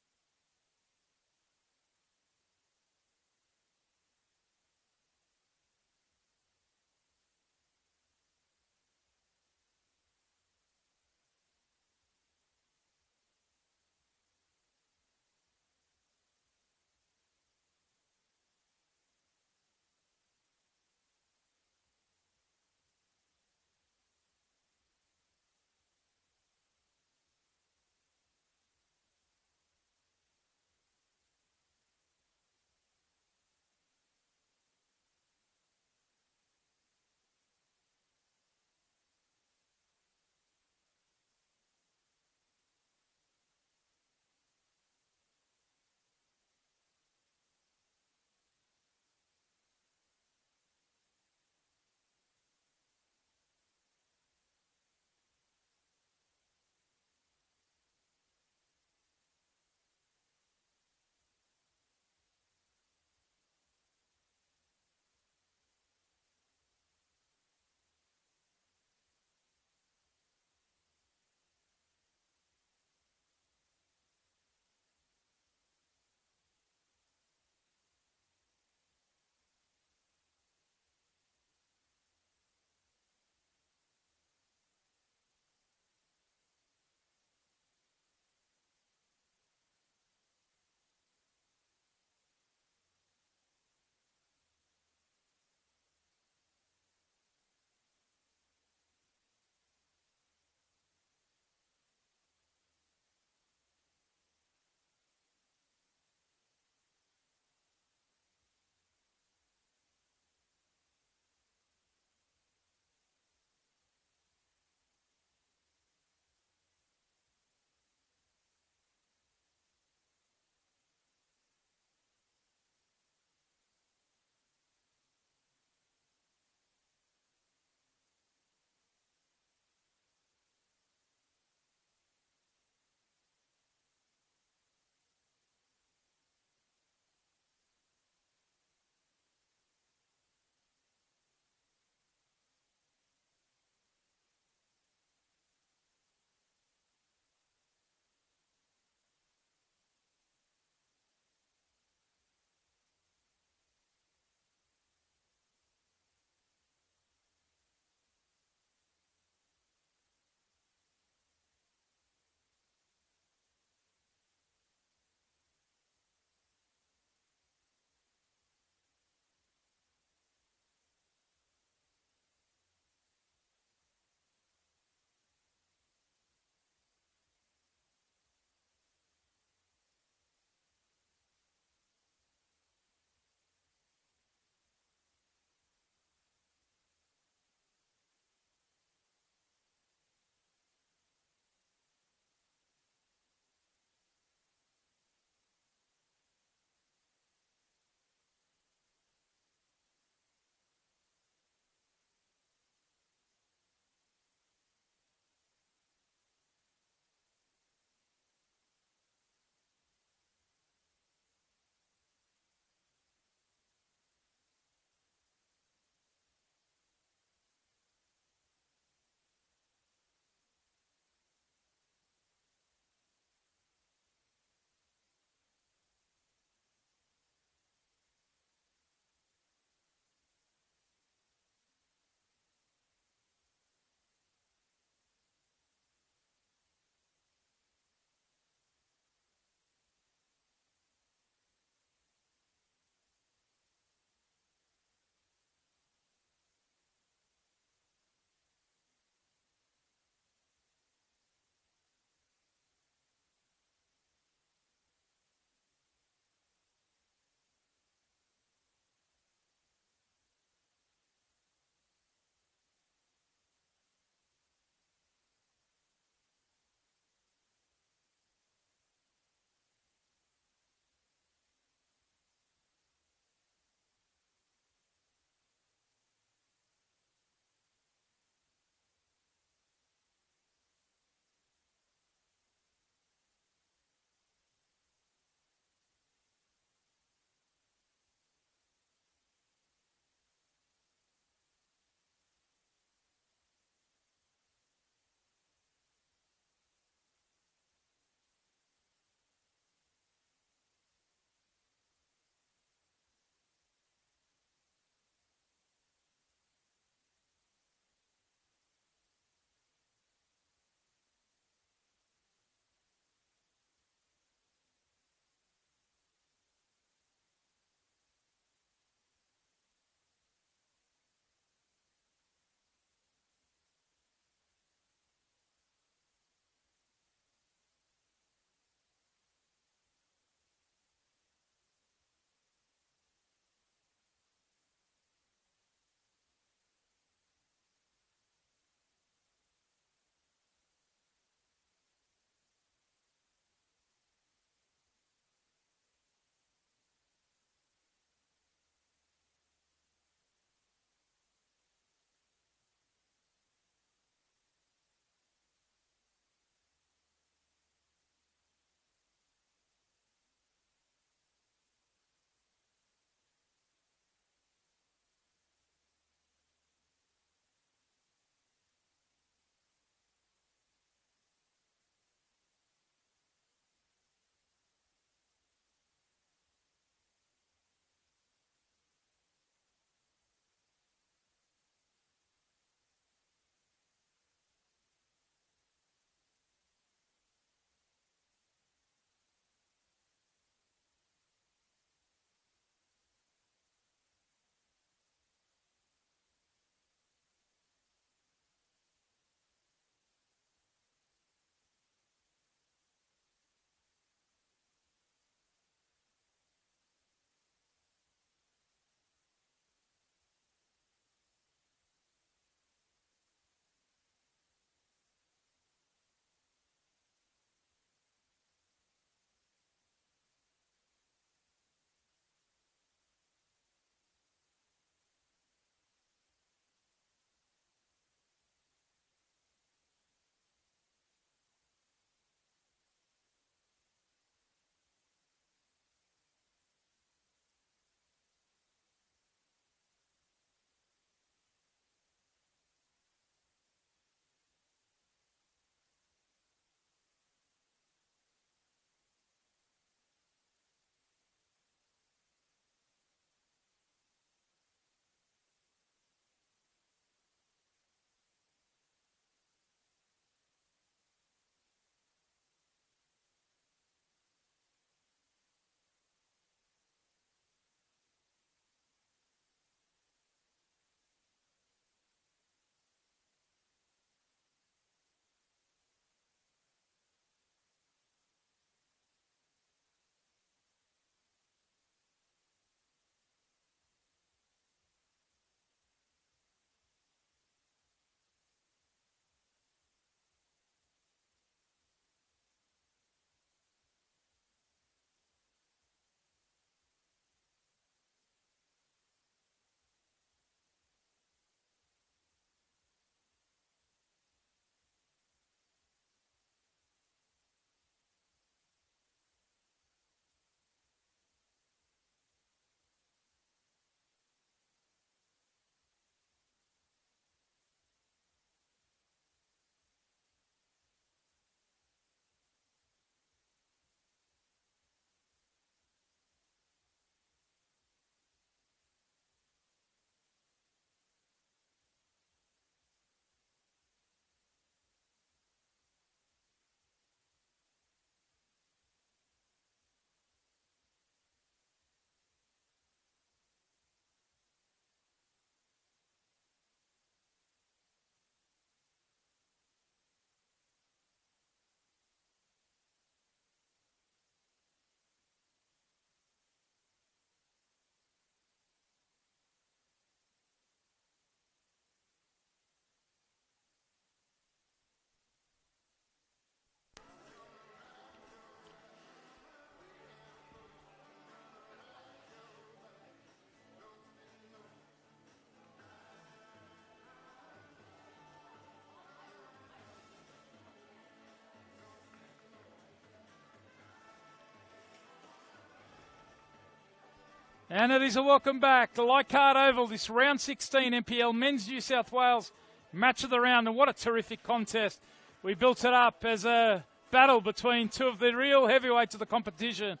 And it is a welcome back to Leichhardt Oval, this round 16 NPL Men's New South Wales match of the round. And what a terrific contest. We built it up as a battle between two of the real heavyweights of the competition.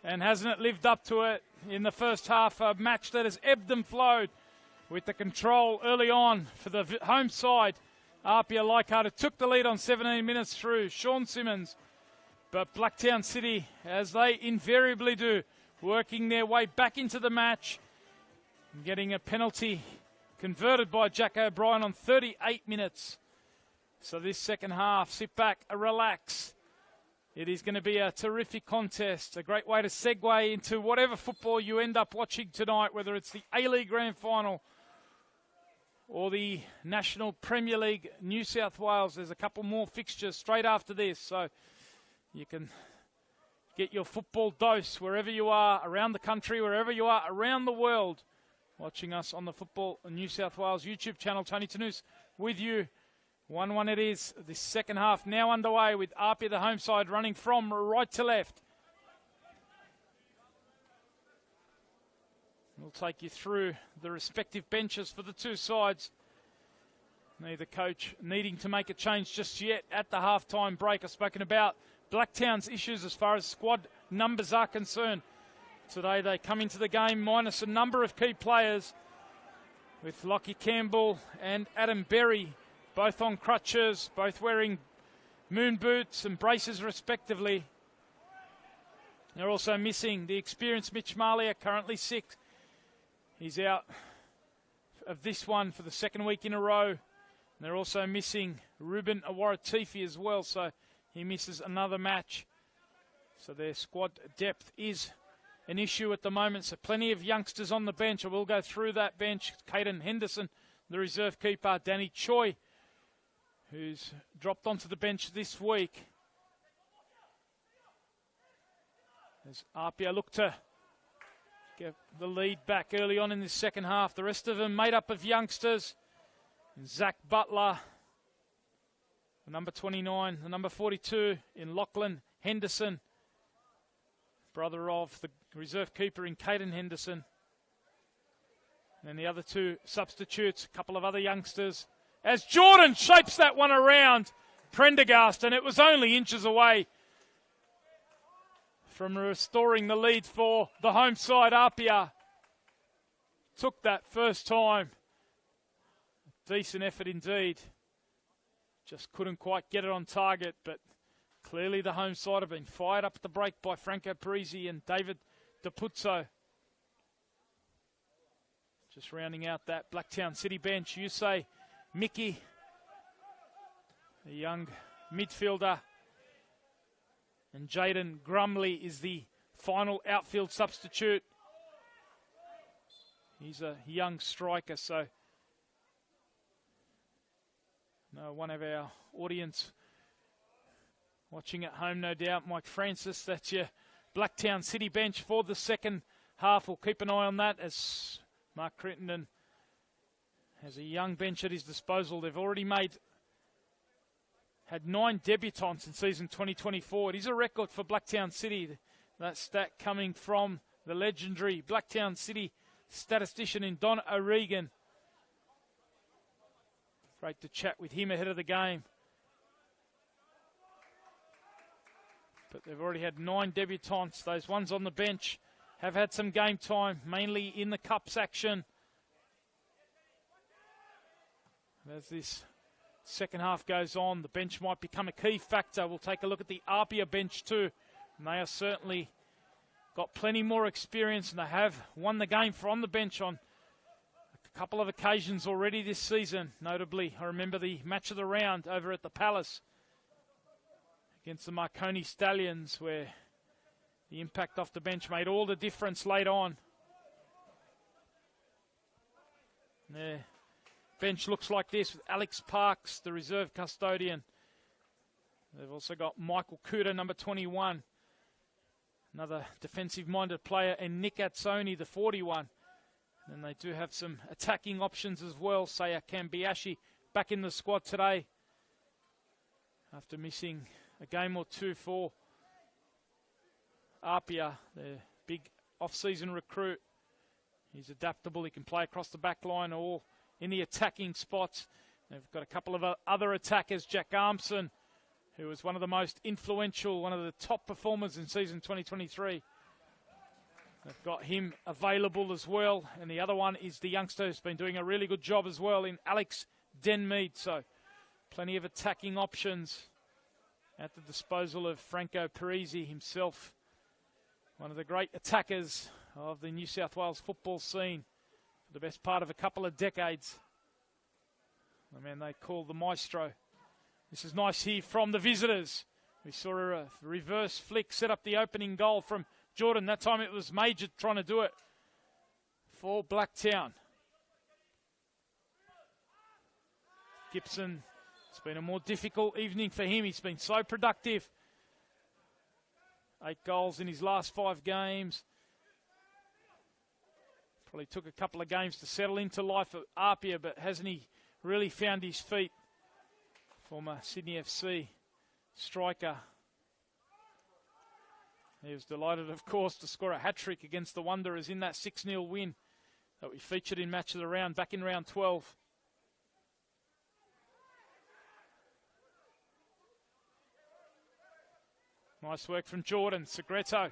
And hasn't it lived up to it in the first half? A match that has ebbed and flowed with the control early on for the home side. APIA Leichhardt, who took the lead on 17 minutes through Sean Simmons. But Blacktown City, as they invariably do, working their way back into the match, getting a penalty converted by Jack O'Brien on 38 minutes. So this second half, sit back, relax. It is going to be a terrific contest, a great way to segue into whatever football you end up watching tonight, whether it's the A-League Grand Final or the National Premier League New South Wales. There's a couple more fixtures straight after this, so you can get your football dose wherever you are around the country, wherever you are around the world, watching us on the Football New South Wales YouTube channel. Tony Tanous with you. 1-1 it is. The second half now underway with APIA, the home side, running from right to left. We'll take you through the respective benches for the two sides. Neither coach needing to make a change just yet at the halftime break. I've spoken about Blacktown's issues as far as squad numbers are concerned. Today they come into the game minus a number of key players, with Lockie Campbell and Adam Berry both on crutches, both wearing moon boots and braces respectively. They're also missing the experienced Mitch Malia, currently sick. He's out of this one for the second week in a row. And they're also missing Ruben Awaratifi as well, so he misses another match. So their squad depth is an issue at the moment. So plenty of youngsters on the bench. I will go through that bench. Caden Henderson, the reserve keeper. Danny Choi, who's dropped onto the bench this week. As APIA look to get the lead back early on in this second half. The rest of them made up of youngsters. Zach Butler, the number 29, the number 42 in Lachlan Henderson, brother of the reserve keeper in Caden Henderson. And then the other two substitutes, a couple of other youngsters. As Jordan shapes that one around Prendergast, and it was only inches away from restoring the lead for the home side. APIA took that first time. Decent effort indeed. Just couldn't quite get it on target, but clearly the home side have been fired up at the break by Franco Parisi and David DePuzzo. Just rounding out that Blacktown City bench, you say Mickey, a young midfielder, and Jaden Grumley is the final outfield substitute. He's a young striker, so one of our audience watching at home, no doubt, Mike Francis, that's your Blacktown City bench for the second half. We'll keep an eye on that as Mark Crittenden has a young bench at his disposal. They've already had 9 debutants in season 2024. It is a record for Blacktown City. That stat coming from the legendary Blacktown City statistician in Don O'Regan. Great to chat with him ahead of the game. But they've already had 9 debutants. Those ones on the bench have had some game time, mainly in the Cups action. As this second half goes on, the bench might become a key factor. We'll take a look at the APIA bench too. And they are certainly got plenty more experience, and they have won the game from the bench on a couple of occasions already this season. Notably, I remember the match of the round over at the Palace against the Marconi Stallions, where the impact off the bench made all the difference late on. Their bench looks like this with Alex Parks, the reserve custodian. They've also got Michael Cooter, number 21, another defensive-minded player, and Nick Atsoni, the 41. And they do have some attacking options as well. Saya Kambiashi back in the squad today after missing a game or two for APIA, their big off-season recruit. He's adaptable. He can play across the back line or in the attacking spots. They've got a couple of other attackers. Jack Armson, who was one of the most influential, one of the top performers in season 2023. They've got him available as well. And the other one is the youngster who's been doing a really good job as well in Alex Denmead. So plenty of attacking options at the disposal of Franco Parisi himself. One of the great attackers of the New South Wales football scene for the best part of a couple of decades. The man they call the maestro. This is nice here from the visitors. We saw a reverse flick set up the opening goal from Jordan. That time it was Major trying to do it for Blacktown. Gibson, it's been a more difficult evening for him. He's been so productive. 8 goals in his last 5 games. Probably took a couple of games to settle into life at APIA, but hasn't he really found his feet? Former Sydney FC striker. He was delighted, of course, to score a hat-trick against the Wanderers in that 6-0 win that we featured in Match of the Round back in round 12. Nice work from Jordan. Segreto,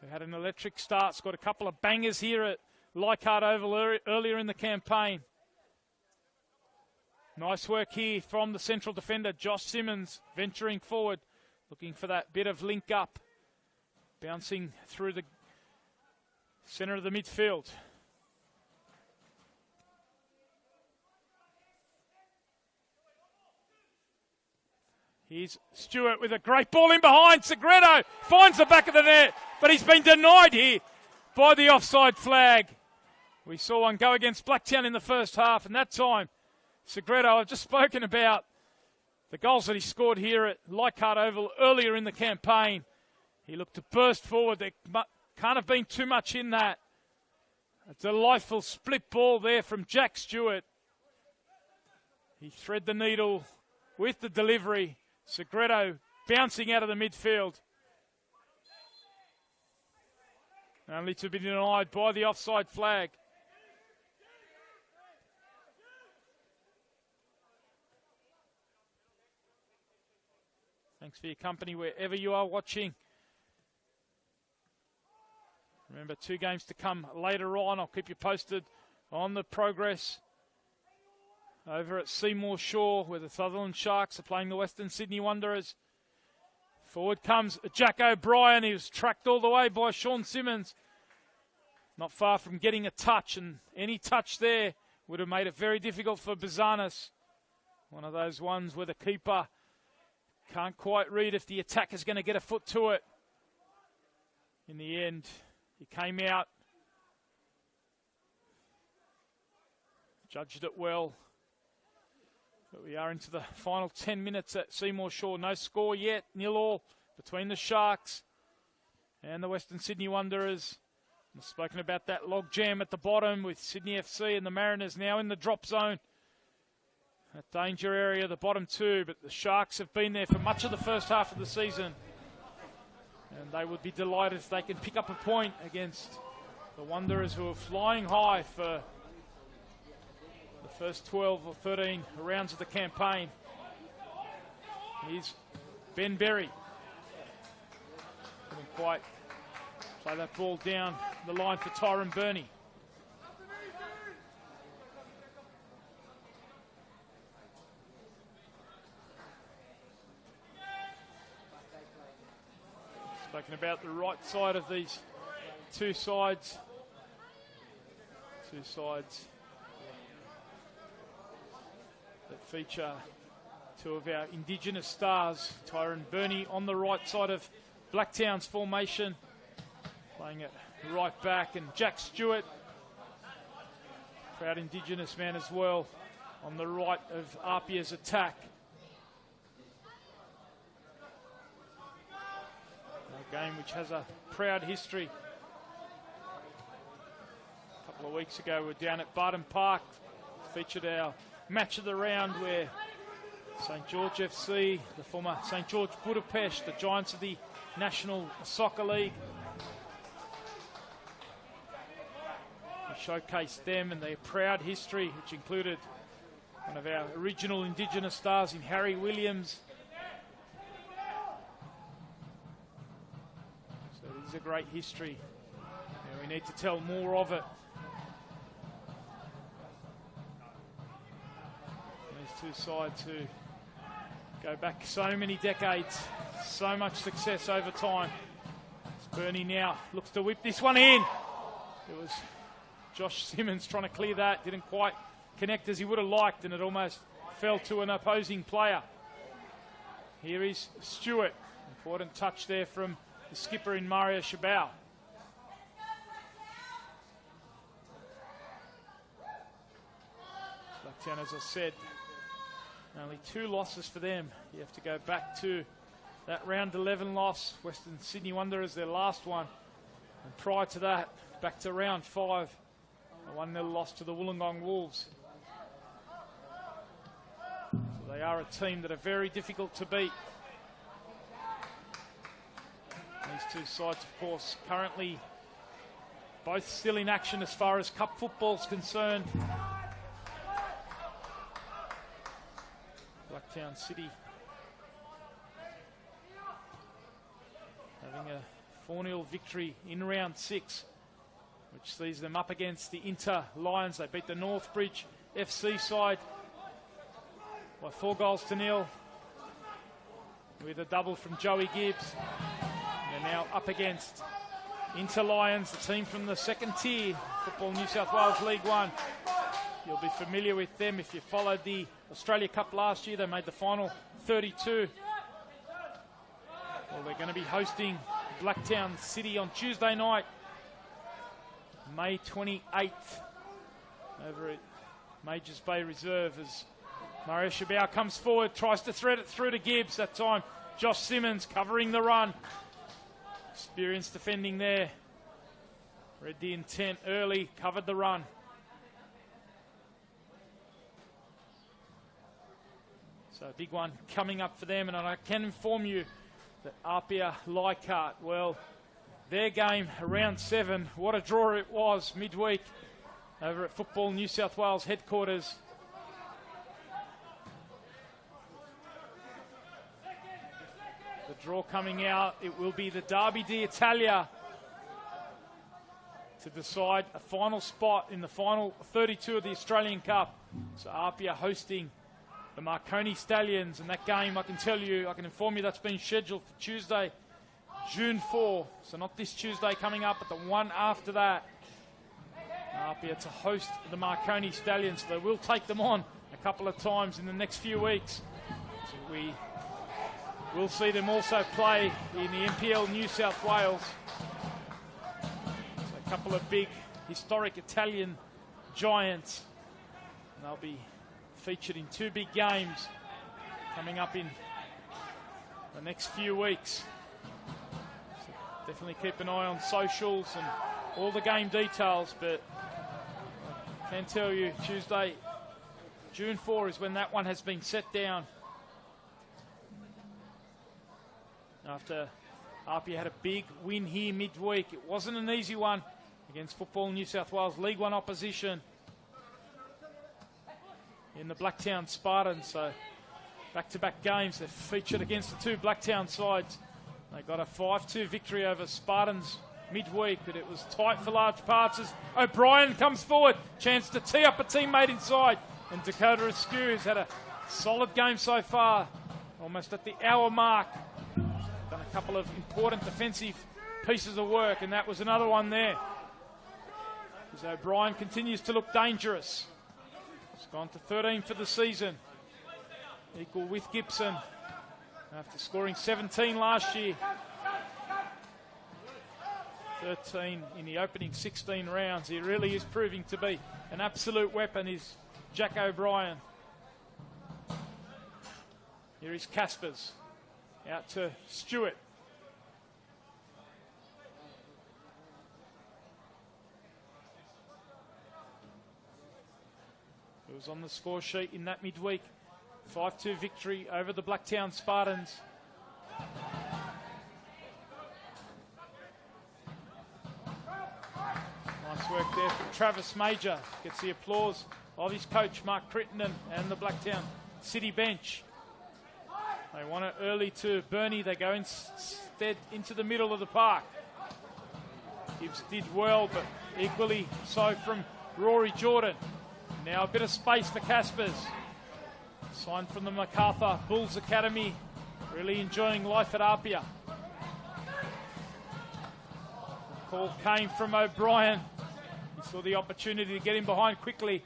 who had an electric start, scored a couple of bangers here at Leichhardt Oval earlier in the campaign. Nice work here from the central defender, Josh Simmons, venturing forward, looking for that bit of link up, bouncing through the centre of the midfield. Here's Stewart with a great ball in behind. Segreto finds the back of the net, but he's been denied here by the offside flag. We saw one go against Blacktown in the first half, and that time, Segreto, I've just spoken about the goals that he scored here at Leichhardt Oval earlier in the campaign. He looked to burst forward. There can't have been too much in that. A delightful split ball there from Jack Stewart. He thread the needle with the delivery. Segreto bouncing out of the midfield. Only to be denied by the offside flag. Thanks for your company wherever you are watching. Remember, 2 games to come later on. I'll keep you posted on the progress over at Seymour Shore, where the Sutherland Sharks are playing the Western Sydney Wanderers. Forward comes Jack O'Brien. He was tracked all the way by Sean Simmons. Not far from getting a touch, and any touch there would have made it very difficult for Bazanis. One of those ones where the keeper can't quite read if the attacker's going to get a foot to it. In the end, he came out, judged it well. But we are into the final 10 minutes at Seymour Shore. No score yet, 0-0 between the Sharks and the Western Sydney Wanderers. We've spoken about that log jam at the bottom with Sydney FC and the Mariners now in the drop zone. That danger area, the bottom 2, but the Sharks have been there for much of the first half of the season. And they would be delighted if they can pick up a point against the Wanderers, who are flying high for the first 12 or 13 rounds of the campaign. Here's Ben Berry. Couldn't quite play that ball down the line for Tyrone Burney. Spoken about the right side of these two sides. That feature 2 of our Indigenous stars. Tyrone Burney on the right side of Blacktown's formation, playing it right back, and Jack Stewart, proud Indigenous man as well, on the right of APIA's attack. A game which has a proud history. A couple of weeks ago we were down at Barton Park, featured our match of the round where St George FC, the former St George Budapest, the giants of the National Soccer League, showcased them and their proud history, which included one of our original Indigenous stars in Harry Williams. So it is a great history, and we need to tell more of it. These two sides who go back so many decades, so much success over time. Bernie now looks to whip this one in. It was Josh Simmons trying to clear that, didn't quite connect as he would have liked, and it almost fell to an opposing player. Here is Stewart. Important touch there from the skipper in Mario Chabau. Blacktown, as I said, only 2 losses for them. You have to go back to that round 11 loss, Western Sydney Wanderers, their last one. And prior to that, back to round 5, a 1-0 loss to the Wollongong Wolves. So they are a team that are very difficult to beat. These two sides, of course, currently both still in action as far as cup football is concerned. Blacktown City having a 4-0 victory in round 6, which sees them up against the Inter Lions. They beat the Northbridge FC side by 4-0 with a double from Joey Gibbs. And they're now up against Inter Lions, the team from the second tier, Football New South Wales League 1. You'll be familiar with them if you followed the Australia Cup last year. They made the final 32. Well, they're going to be hosting Blacktown City on Tuesday night, May 28th, over at Majors Bay Reserve, as Mario Chabau comes forward, tries to thread it through to Gibbs. That time, Josh Simmons covering the run. Experienced defending there. Read the intent early, covered the run. So a big one coming up for them, and I can inform you that APIA Leichhardt, well, their game, round 7, what a draw it was midweek over at Football New South Wales headquarters. The draw coming out, it will be the Derby d'Italia to decide a final spot in the final 32 of the Australian Cup. So APIA hosting the Marconi Stallions, and that game, I can tell you, I can inform you, that's been scheduled for Tuesday, June 4. So not this Tuesday coming up, but the one after that. APIA to host the Marconi Stallions. So they will take them on a couple of times in the next few weeks. So we will see them also play in the NPL New South Wales. So a couple of big historic Italian giants. And they'll be featured in 2 big games coming up in the next few weeks. So definitely keep an eye on socials and all the game details, but I can tell you Tuesday, June 4 is when that one has been set down. After APIA had a big win here midweek, it wasn't an easy one against Football New South Wales League 1 opposition in the Blacktown Spartans. So back-to-back games, they've featured against the 2 Blacktown sides. They got a 5-2 victory over Spartans midweek, but it was tight for large parts as O'Brien comes forward. Chance to tee up a teammate inside. And Dakota Askew has had a solid game so far, almost at the hour mark. Done a couple of important defensive pieces of work, and that was another one there. As O'Brien continues to look dangerous. He's gone to 13 for the season, equal with Gibson after scoring 17 last year. 13 in the opening 16 rounds. He really is proving to be an absolute weapon, is Jack O'Brien. Here is Caspers, out to Stewart. It was on the score sheet in that midweek 5-2 victory over the Blacktown Spartans. Nice work there from Travis Major. Gets the applause of his coach, Mark Crittenden, and the Blacktown City bench. They want it early to Bernie. They go instead into the middle of the park. Gibbs did well, but equally so from Rory Jordan. Now a bit of space for Caspers. Signed from the MacArthur Bulls Academy. Really enjoying life at APIA. The call came from O'Brien. He saw the opportunity to get him behind quickly.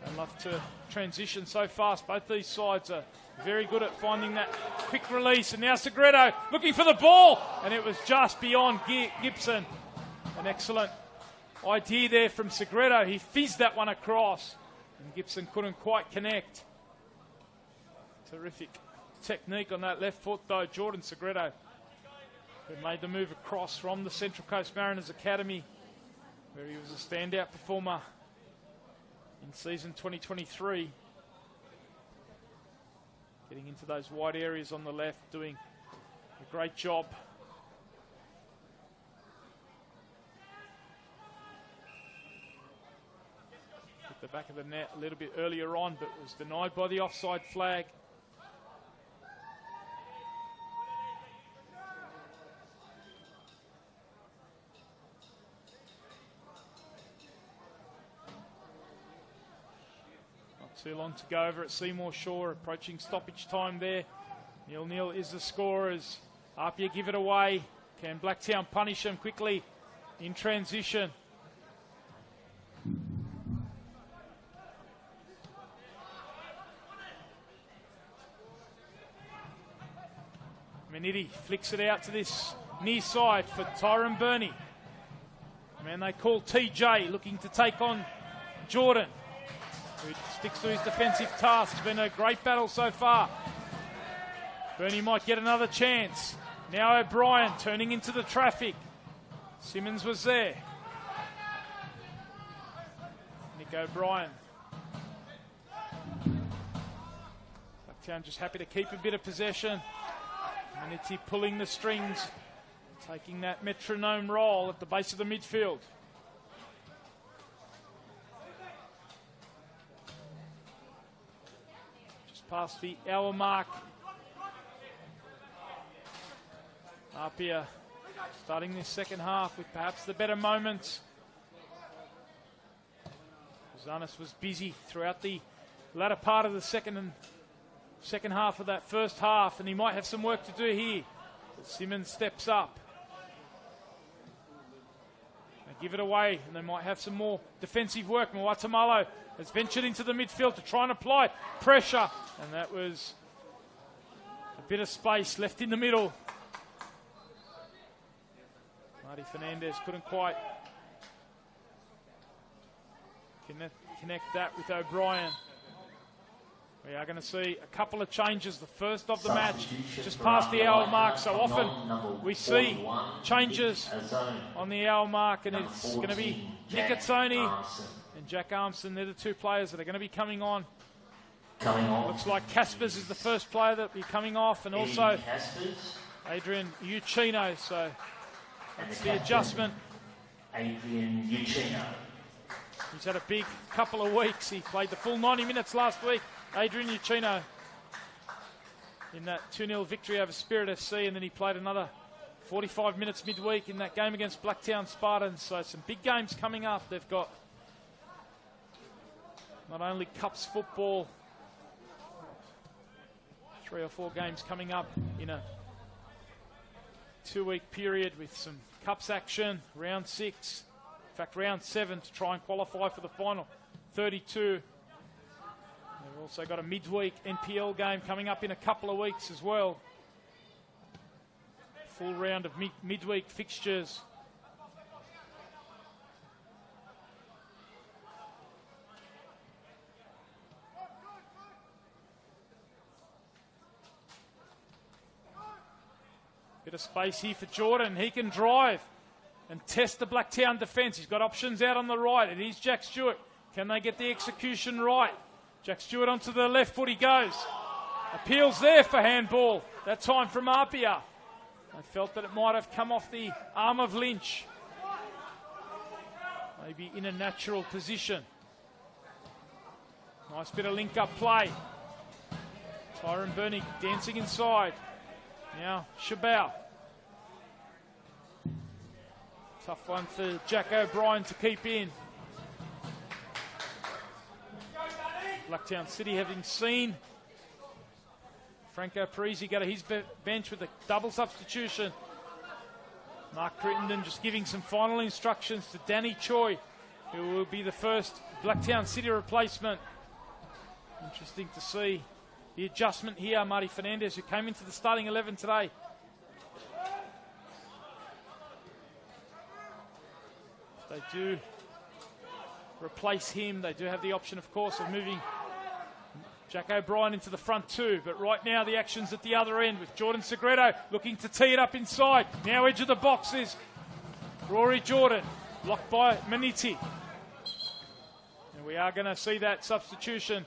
They love to transition so fast. Both these sides are very good at finding that quick release. And now Segredo looking for the ball. And it was just beyond Gibson. An excellent idea there from Segredo. He fizzed that one across. And Gibson couldn't quite connect. Terrific technique on that left foot though. Jordan Segredo, who made the move across from the Central Coast Mariners Academy, where he was a standout performer in season 2023. Getting into those wide areas on the left, doing a great job. Hit the back of the net a little bit earlier on, but was denied by the offside flag. Too long to go over at Seymour Shore, approaching stoppage time there. 0-0 is the score as APIA give it away. Can Blacktown punish them quickly in transition? Manitti flicks it out to this near side for Tyrone Burney. Man they call TJ, looking to take on Jordan, who sticks to his defensive task. It's been a great battle so far. Bernie might get another chance. Now O'Brien turning into the traffic. Simmons was there. Nick O'Brien. Blacktown just happy to keep a bit of possession. Manitti pulling the strings, taking that metronome roll at the base of the midfield. Past the hour mark. APIA starting this second half with perhaps the better moments. Zanis was busy throughout the latter part of the second half of that first half, and he might have some work to do here. But Simmons steps up. They give it away, and they might have some more defensive work. Mwatamalo has ventured into the midfield to try and apply pressure. And that was a bit of space left in the middle. Marty Fernandez couldn't quite connect that with O'Brien. We are going to see a couple of changes. The first of the match, just past the hour mark. So often we see changes on the hour mark, and it's going to be Nick Atzoni and Jack Armstrong. They're the two players that are going to be coming on. Looks like Caspers is the first player that will be coming off, and also Adrian Uccino. So that's the adjustment. Adrian Uccino. He's had a big couple of weeks. He played the full 90 minutes last week. Adrian Uccino in that 2-0 victory over Spirit FC, and then he played another 45 minutes midweek in that game against Blacktown Spartans. So some big games coming up. They've got not only Cups football, 3 or 4 games coming up in a 2-week period with some Cups action, round 6, in fact round 7 to try and qualify for the final 32. They've also got a midweek NPL game coming up in a couple of weeks as well. Full round of midweek fixtures. Bit of space here for Jordan. He can drive and test the Blacktown defence. He's got options out on the right. It is Jack Stewart. Can they get the execution right? Jack Stewart onto the left foot he goes. Appeals there for handball. That time from APIA. I felt that it might have come off the arm of Lynch. maybe in a natural position. Nice bit of link-up play. Tyrone Bernie dancing inside. Now Shabao. Tough one for Jack O'Brien to keep in. Blacktown City having seen Franco Parisi go to his bench with a double substitution. Mark Crittenden just giving some final instructions to Danny Choi, who will be the first Blacktown City replacement. Interesting to see the adjustment here. Marty Fernandez, who came into the starting 11 today. If they do replace him, they do have the option, of course, of moving Jack O'Brien into the front two. But right now the action's at the other end with Jordan Segreto looking to tee it up inside. Now edge of the box is Rory Jordan, blocked by Maniti. And we are going to see that substitution.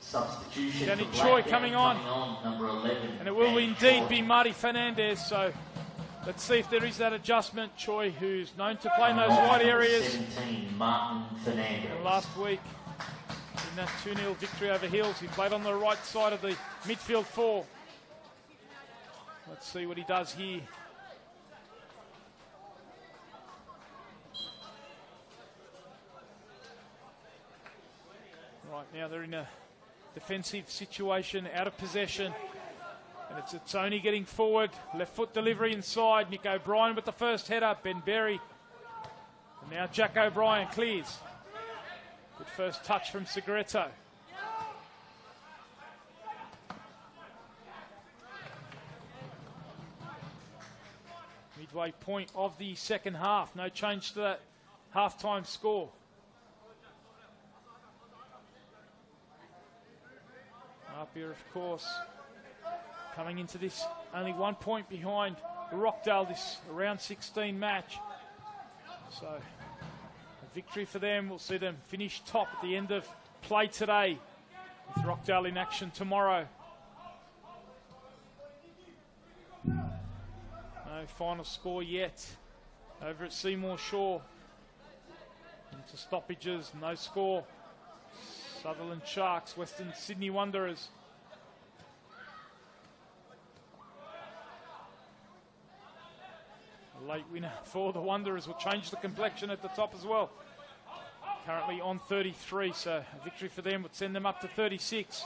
Danny Choi coming on. Number 11. And it will indeed be Marty Fernandez. So let's see if there is that adjustment. Choi, who's known to play in those wide areas. 17, Martin Fernandez. And last week, in that 2-0 victory over Hills, he played on the right side of the midfield four. Let's see what he does here. Right now they're in a defensive situation, out of possession. And it's Tony getting forward. Left foot delivery inside. Nick O'Brien with the first header. Ben Berry. And now Jack O'Brien clears. Good first touch from Segreto. Midway point of the second half. No change to that half-time score. APIA, of course, coming into this only 1 point behind Rockdale this round 16 match. So a victory for them will see them finish top at the end of play today, with Rockdale in action tomorrow. No final score yet over at Seymour Shaw. Into stoppages, no score. Sutherland Sharks, Western Sydney Wanderers. A late winner for the Wanderers will change the complexion at the top as well. Currently on 33, so a victory for them would send them up to 36.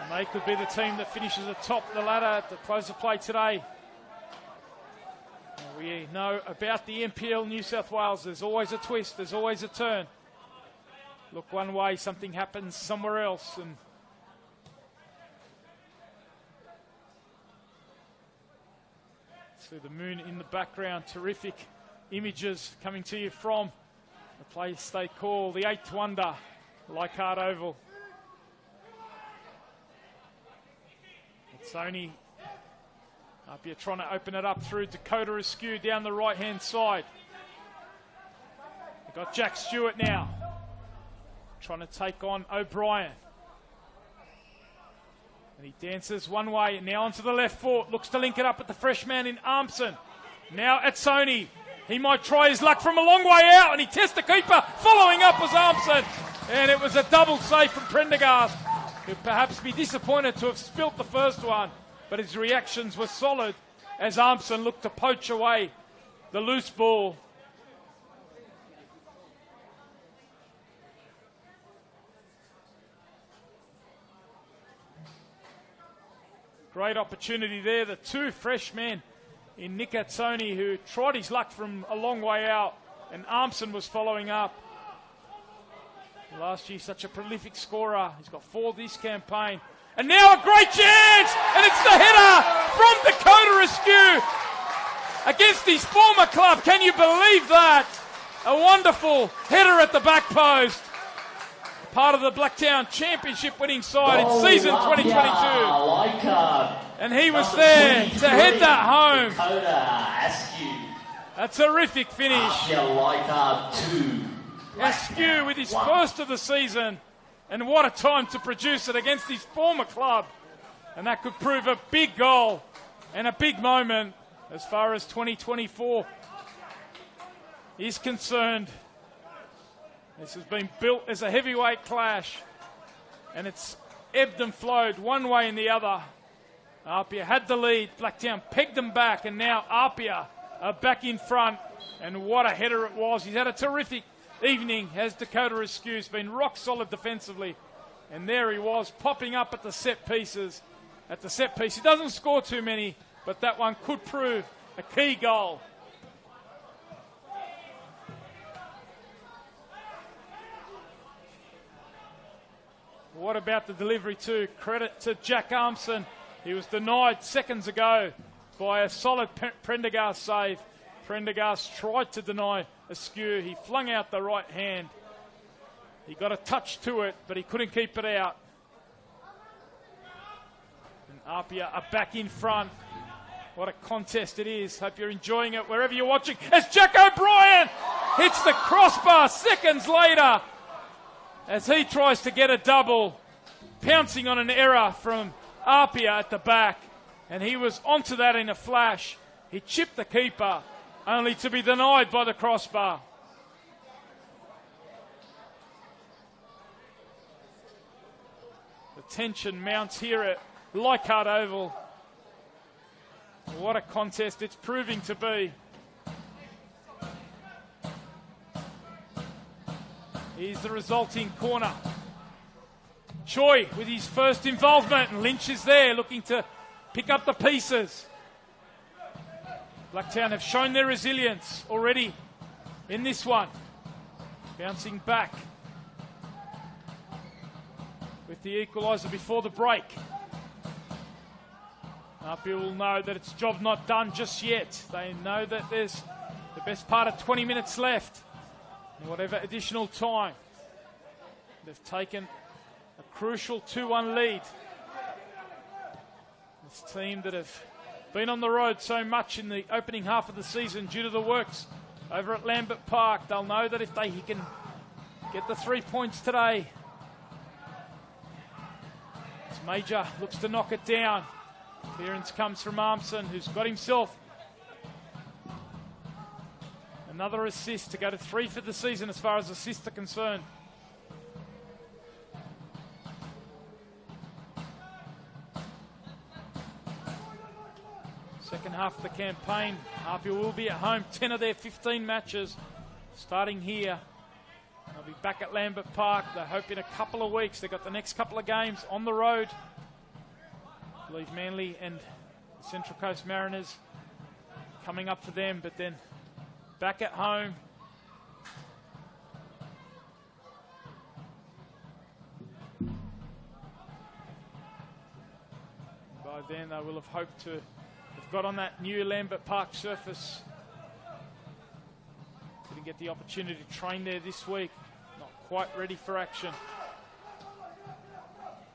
And they could be the team that finishes atop the ladder at the close of play today. And we know about the NPL New South Wales. There's always a twist, there's always a turn. Look one way, something happens somewhere else. And see the moon in the background. Terrific images coming to you from the place they call the 8th Wonder, Leichhardt Oval. It's only APIA trying to open it up through Dakota Askew down the right-hand side. They've got Jack Stewart now, trying to take on O'Brien. And he dances one way, and now onto the left foot. Looks to link it up with the fresh man in Armson. Now at Sony. He might try his luck from a long way out, and he tests the keeper. Following up was Armson. And it was a double save from Prendergast. He'll perhaps be disappointed to have spilt the first one, but his reactions were solid as Armson looked to poach away the loose ball. Great opportunity there. The two fresh men in Nick Atzoni, who tried his luck from a long way out, and Armson was following up. Last year, such a prolific scorer. He's got 4 this campaign. And now a great chance! And it's the header from Dakota Askew against his former club. Can you believe that? A wonderful header at the back post. Part of the Blacktown Championship winning side in season 2022. And he was there to head that home. A terrific finish. Askew with his first of the season. And what a time to produce it against his former club. And that could prove a big goal and a big moment as far as 2024 is concerned. This has been built as a heavyweight clash, and it's ebbed and flowed one way and the other. APIA had the lead. Blacktown pegged them back, and now APIA are back in front. And what a header it was. He's had a terrific evening, has Dakota Askew. He's been rock solid defensively. And there he was, popping up at the set pieces. At the set piece, he doesn't score too many, but that one could prove a key goal. What about the delivery too? Credit to Jack Armson. He was denied seconds ago by a solid Prendergast save. Prendergast tried to deny Askew. He flung out the right hand. He got a touch to it, but he couldn't keep it out. And APIA are back in front. What a contest it is. Hope you're enjoying it wherever you're watching. As Jack O'Brien hits the crossbar seconds later as he tries to get a double, pouncing on an error from APIA at the back. And he was onto that in a flash. He chipped the keeper, only to be denied by the crossbar. The tension mounts here at Leichhardt Oval. What a contest it's proving to be. Here's the resulting corner. Choi with his first involvement, and Lynch is there looking to pick up the pieces. Blacktown have shown their resilience already in this one. Bouncing back with the equalizer before the break. APIA will know that it's job not done just yet. They know that there's the best part of 20 minutes left. And whatever additional time, they've taken a crucial 2-1 lead. This team that have been on the road so much in the opening half of the season due to the works over at Lambert Park, they'll know that if he can get the 3 points today. As Major looks to knock it down. Clearance comes from Armson, who's got himself another assist to go to 3 for the season as far as assists are concerned. Second half of the campaign, APIA will be at home 10 of their 15 matches starting here. They'll be back at Lambert Park. They hope in a couple of weeks. They've got the next couple of games on the road. I believe Manly and the Central Coast Mariners coming up for them, but then back at home. By then they will have hoped to have got on that new Lambert Park surface. Didn't get the opportunity to train there this week. Not quite ready for action.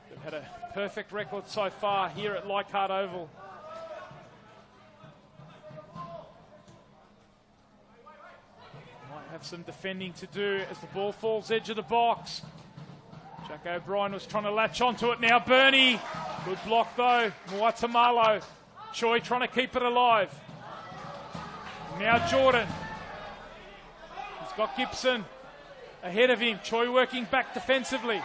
They've had a perfect record so far here at Leichhardt Oval. Might have some defending to do as the ball falls edge of the box. Jack O'Brien was trying to latch onto it. Now Bernie. Good block though. Muatamalo. Choi trying to keep it alive. Now Jordan. He's got Gibson ahead of him. Choi working back defensively.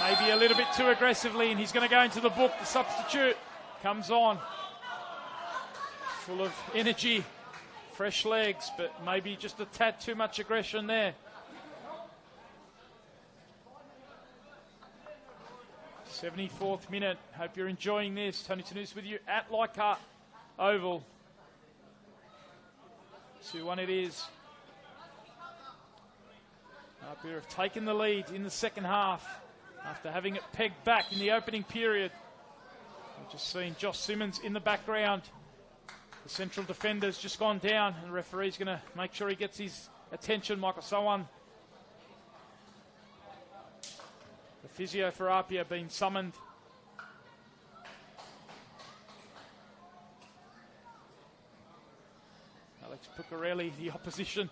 Maybe a little bit too aggressively, and he's going to go into the book. The substitute comes on. Full of energy, fresh legs, but maybe just a tad too much aggression there. 74th minute. Hope you're enjoying this. Tony Tanous with you at Leichhardt Oval. 2-1 it is. APIA have taken the lead in the second half after having it pegged back in the opening period. We've just seen Josh Simmons in the background. The central defender's just gone down, and the referee's going to make sure he gets his attention. Michael Sowan, the physio for APIA, being summoned. Alex Puccarelli, the opposition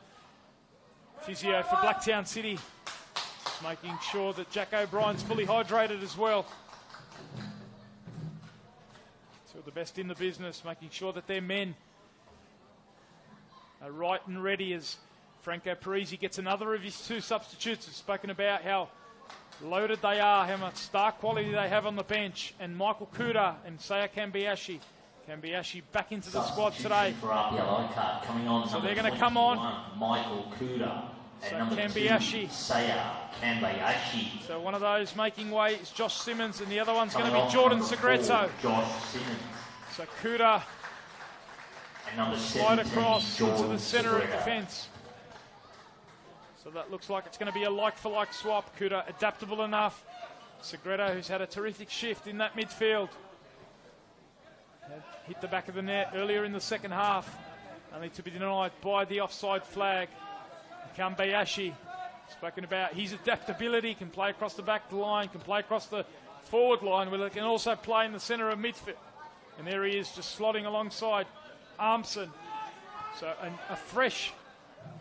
physio for Blacktown City, making sure that Jack O'Brien's fully hydrated as well. Two of the best in the business, making sure that their men are right and ready as Franco Parisi gets another of his 2 substitutes. We've spoken about how loaded they are, how much star quality they have on the bench. And Michael Kuda and Saya Kambiashi. Kambiashi back into the squad today. For APIA Leichhardt coming on. So they're going to come on. Michael Kuda. And So number Kambiashi. 2, Saya Kambiashi. So one of those making way is Josh Simmons, and the other one's going to Coming be on, Jordan number Segreto. 4, Josh Simmons. So Kuda And number slide 17, across into Jordan the centre of Segreto. defence. So that looks like it's going to be a like-for-like swap. Kuda adaptable enough. Segreto, who's had a terrific shift in that midfield. Had hit the back of the net earlier in the second half, only to be denied by the offside flag. Kambiashi, spoken about his adaptability, can play across the back line, can play across the forward line, but can also play in the centre of midfield. And there he is, just slotting alongside Armson. So a fresh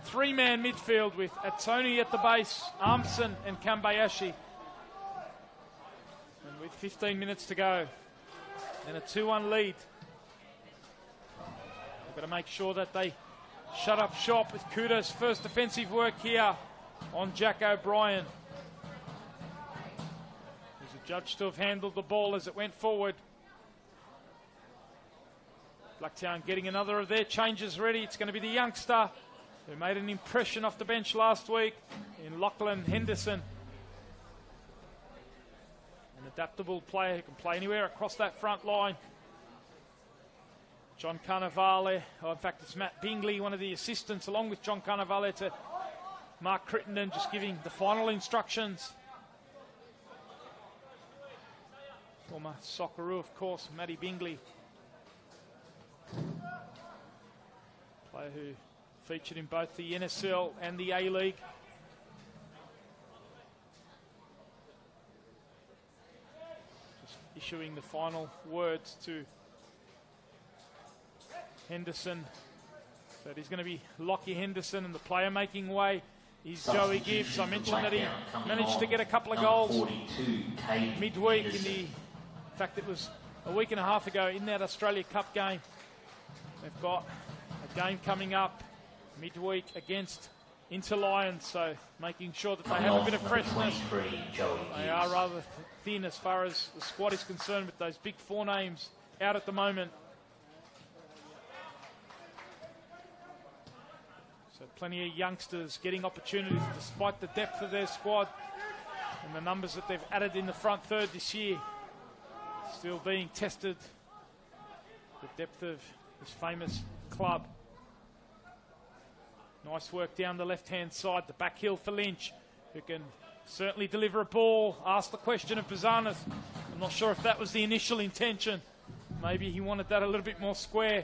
3-man midfield with Atoni at the base, Armson and Kambiashi. And with 15 minutes to go and a 2-1 lead, they've got to make sure that they shut up shop with Kuda's first defensive work here on Jack O'Brien, who's adjudged to have handled the ball as it went forward. Blacktown getting another of their changes ready. It's going to be the youngster who made an impression off the bench last week in Lachlan Henderson. An adaptable player who can play anywhere across that front line. John Carnivale, in fact it's Matt Bingley, one of the assistants, along with John Carnivale, to Mark Crittenden, just giving the final instructions. Former Socceroo, of course, Matty Bingley. Player who featured in both the NSL and the A-League. Just issuing the final words to Henderson. So it is going to be Lockie Henderson, and the player making way is Joey Gibbs. I mentioned that he managed to get a couple of goals midweek in fact it was a week and a half ago in that Australia Cup game. They've got a game coming up midweek against Inter Lions, so making sure that they have a bit of freshness. They are rather thin as far as the squad is concerned, with those big 4 names out at the moment. So plenty of youngsters getting opportunities despite the depth of their squad and the numbers that they've added in the front third this year. Still being tested, the depth of this famous club. Nice work down the left-hand side, the back heel for Lynch, who can certainly deliver a ball. Asked the question of Bizanis. I'm not sure if that was the initial intention. Maybe he wanted that a little bit more square,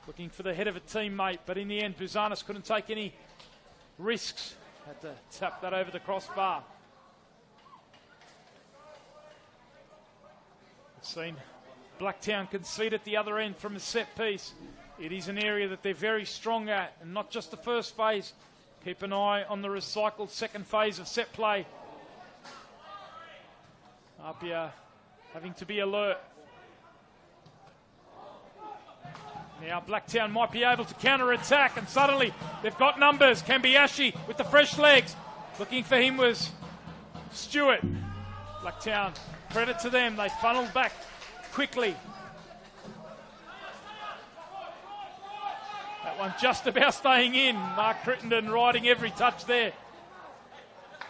looking for the head of a teammate, but in the end Bizanis couldn't take any risks. Had to tap that over the crossbar. We've seen Blacktown concede at the other end from a set piece. It is an area that they're very strong at, and not just the first phase. Keep an eye on the recycled second phase of set play. APIA having to be alert. Now Blacktown might be able to counter-attack, and suddenly they've got numbers. Kambiashi with the fresh legs. Looking for him was Stewart. Blacktown, credit to them. They funneled back quickly. That one just about staying in. Mark Crittenden riding every touch there.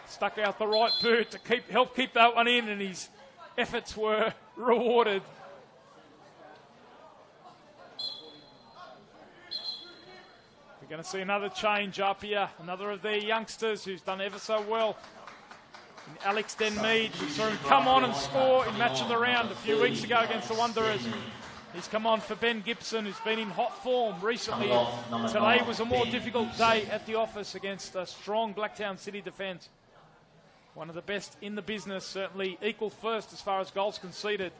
Stuck out the right boot to help keep that one in, and his efforts were rewarded. We're going to see another change up here. Another of their youngsters who's done ever so well. And Alex Denmead, we saw him come on and score in match of the round a few weeks ago against the Wanderers. He's come on for Ben Gibson, who's been in hot form recently. Today was a more difficult day at the office against a strong Blacktown City defence. One of the best in the business, certainly equal first as far as goals conceded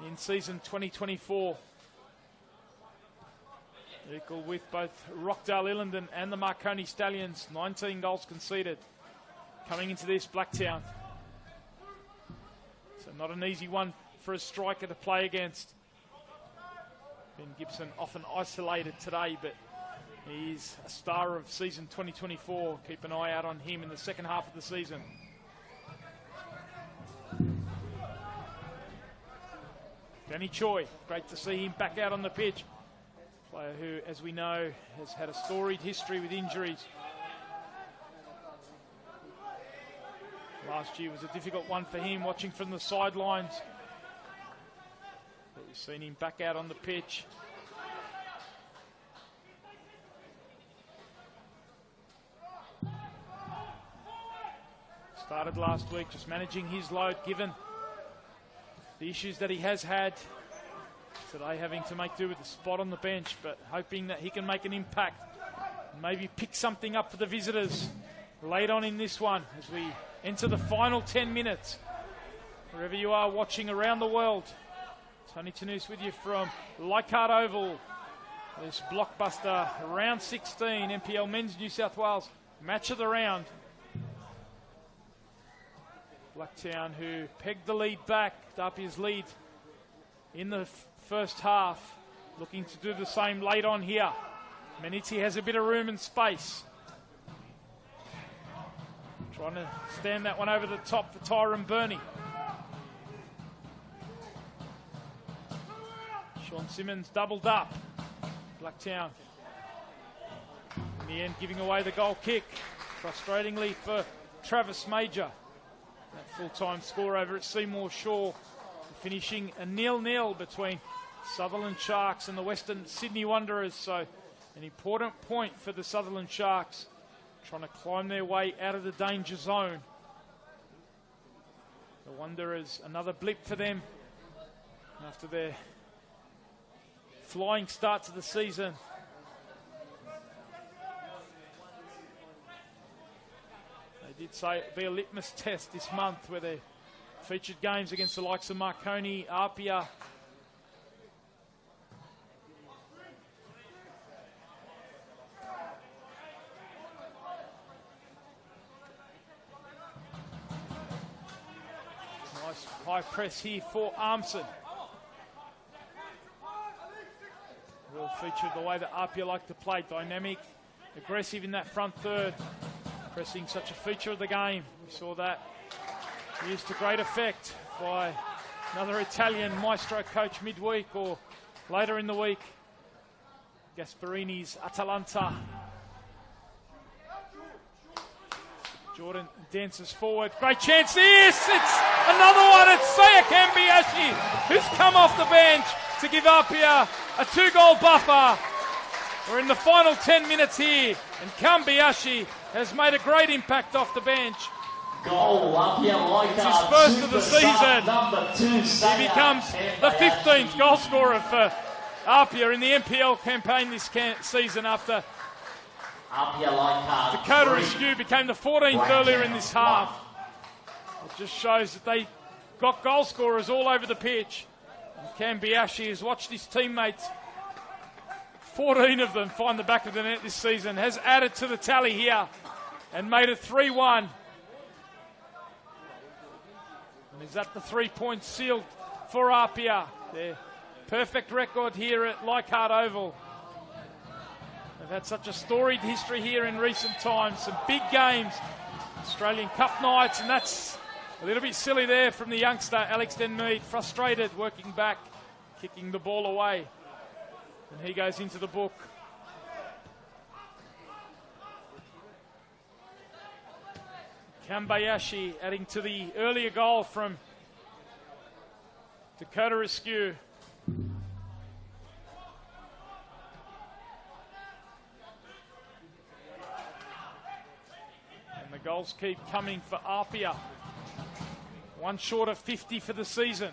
in season 2024. Equal with both Rockdale Illendon and the Marconi Stallions. 19 goals conceded coming into this Blacktown. So not an easy one for a striker to play against. Ben Gibson often isolated today, but He's a star of season 2024. Keep an eye out on him in the second half of the season. Danny Choi, great to see him back out on the pitch. Player who, as we know, has had a storied history with injuries. Last year was a difficult one for him, watching from the sidelines. But we've seen him back out on the pitch. Started last week just managing his load, given the issues that he has had. Today having to make do with the spot on the bench, but hoping that he can make an impact and maybe pick something up for the visitors late on in this one as we enter the final 10 minutes. Wherever you are watching around the world, Tony Tanous with you from Leichhardt Oval. This blockbuster round 16 NPL Men's New South Wales match of the round. Blacktown, who pegged the lead back, APIA's lead in the first half, looking to do the same late on here. Menizzi has a bit of room and space. Trying to stand that one over the top for Tyrone Burney. Sean Simmons doubled up. Blacktown, in the end, giving away the goal kick. Frustratingly for Travis Major. That full-time score over at Seymour Shaw, finishing a 0-0 between Sutherland Sharks and the Western Sydney Wanderers. So an important point for the Sutherland Sharks, trying to climb their way out of the danger zone. The Wanderers, another blip for them after their flying start to the season. They did say it'd be a litmus test this month where they featured games against the likes of Marconi, APIA. Nice high press here for Armson. Real feature of the way that APIA like to play. Dynamic, aggressive in that front third. Pressing such a feature of the game. We saw that used to great effect by another Italian maestro coach midweek or later in the week. Gasparini's Atalanta. Jordan dances forward. Great chance. Yes, it's another one. It's Saya Kambiashi who's come off the bench to give APIA a 2-goal buffer. We're in the final 10 minutes here, and Kambiashi has made a great impact off the bench. Goal, APIA Leichhardt. It's his first of the season. Number 2, He becomes the 15th goal scorer for APIA in the NPL campaign this season after APIA Leichhardt. Dakota Askew became the 14th earlier in this half. It just shows that they got goal scorers all over the pitch. And Kambiashi has watched his teammates, 14 of them, find the back of the net this season, has added to the tally here and made it 3-1. And is that the 3 points sealed for APIA? Their perfect record here at Leichhardt Oval. They've had such a storied history here in recent times. Some big games, Australian Cup nights, and that's a little bit silly there from the youngster, Alex Denmead, frustrated, working back, kicking the ball away. And he goes into the book. Kambiashi adding to the earlier goal from Dakota Askew. And the goals keep coming for APIA. One short of 50 for the season.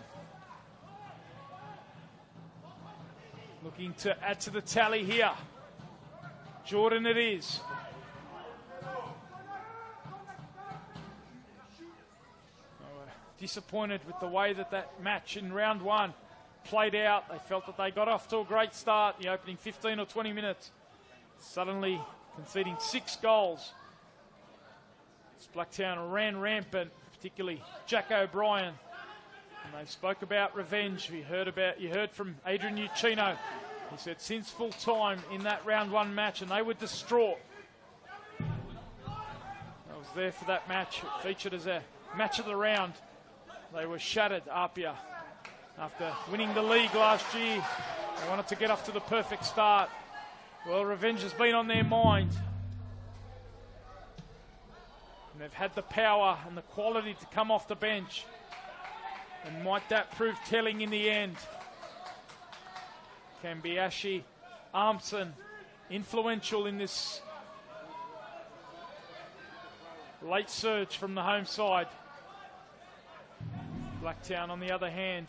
Looking to add to the tally here. Jordan it is. Disappointed with the way that match in round one played out. They felt that they got off to a great start, the opening 15 or 20 minutes. Suddenly conceding 6 goals. Blacktown ran rampant, particularly Jack O'Brien. And they spoke about revenge. You heard from Adrian Uccino He said since full time in that round 1 match, and they were distraught. I was there for that match. It featured as a match of the round. They were shattered, APIA. After winning the league last year, they wanted to get off to the perfect start. Well, revenge has been on their mind. And they've had the power and the quality to come off the bench. And might that prove telling in the end? Kambiashi, Armson, influential in this late surge from the home side. Blacktown, on the other hand,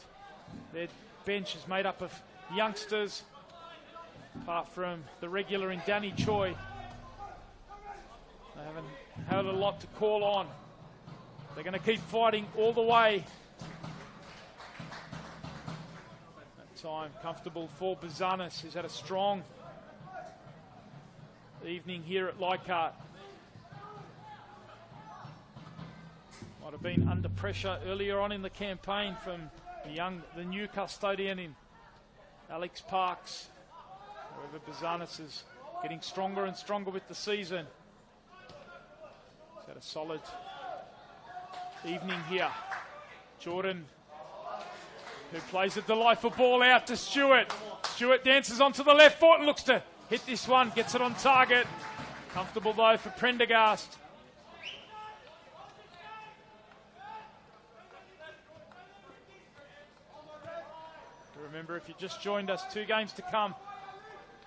their bench is made up of youngsters, apart from the regular in Danny Choi. They haven't had a lot to call on. They're going to keep fighting all the way. That time comfortable for Bazanis, who's had a strong evening here at Leichhardt. Might have been under pressure earlier on in the campaign from the new custodian in Alex Parks. However, Bazanis is getting stronger and stronger with the season. He's had a solid evening here. Jordan, who plays a delightful ball out to Stewart. Stewart dances onto the left foot and looks to hit this one, gets it on target. Comfortable though for Prendergast. Remember, if you just joined us, 2 games to come.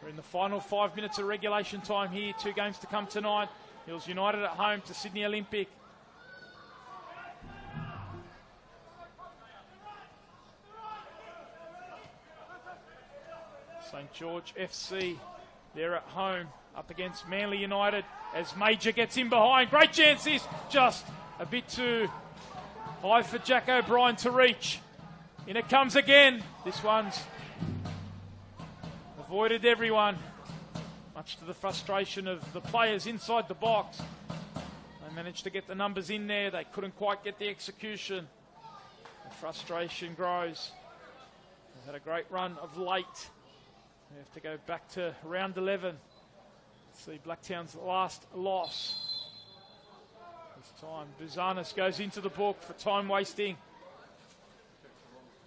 We're in the final 5 minutes of regulation time here. 2 games to come tonight. Hills United at home to Sydney Olympic. St George FC, they're at home up against Manly United as Major gets in behind. Great chance, this just a bit too high for Jack O'Brien to reach. In it comes again. This one's avoided everyone, much to the frustration of the players inside the box. They managed to get the numbers in there. They couldn't quite get the execution. The frustration grows. They've had a great run of late. We have to go back to round 11. See Blacktown's last loss. This time, Buzanis goes into the book for time wasting.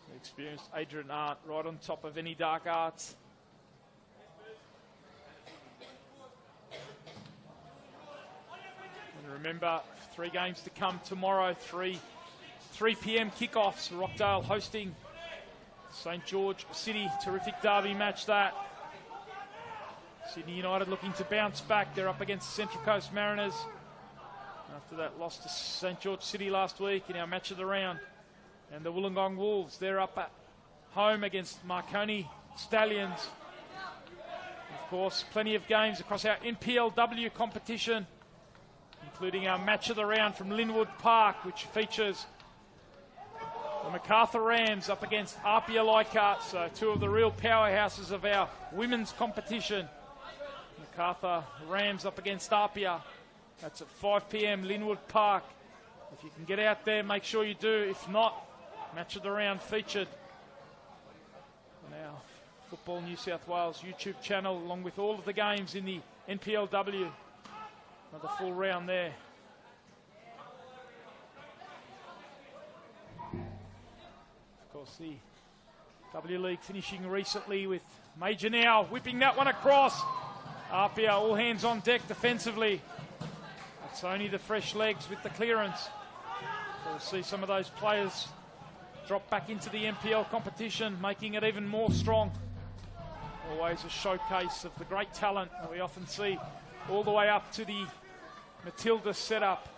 The experienced Adrian Art right on top of any dark arts. And remember, 3 games to come tomorrow. 3 p.m. kickoffs. Rockdale hosting St George City. Terrific derby match that. Sydney United looking to bounce back. They're up against Central Coast Mariners after that loss to St George City last week in our match of the round. And the Wollongong Wolves, they're up at home against Marconi Stallions. Of course, plenty of games across our NPLW competition, including our match of the round from Linwood Park, which features the MacArthur Rams up against APIA Leichhardt, so 2 of the real powerhouses of our women's competition. MacArthur Rams up against APIA. That's at 5 p.m. Linwood Park. If you can get out there, make sure you do. If not, match of the round featured on our Football New South Wales YouTube channel, along with all of the games in the NPLW. Another full round there. Of course, the W League finishing recently with Major now whipping that one across. APIA all hands on deck defensively. It's only the fresh legs with the clearance. So we'll see some of those players drop back into the NPL competition, making it even more strong. Always a showcase of the great talent that we often see all the way up to the Matilda setup.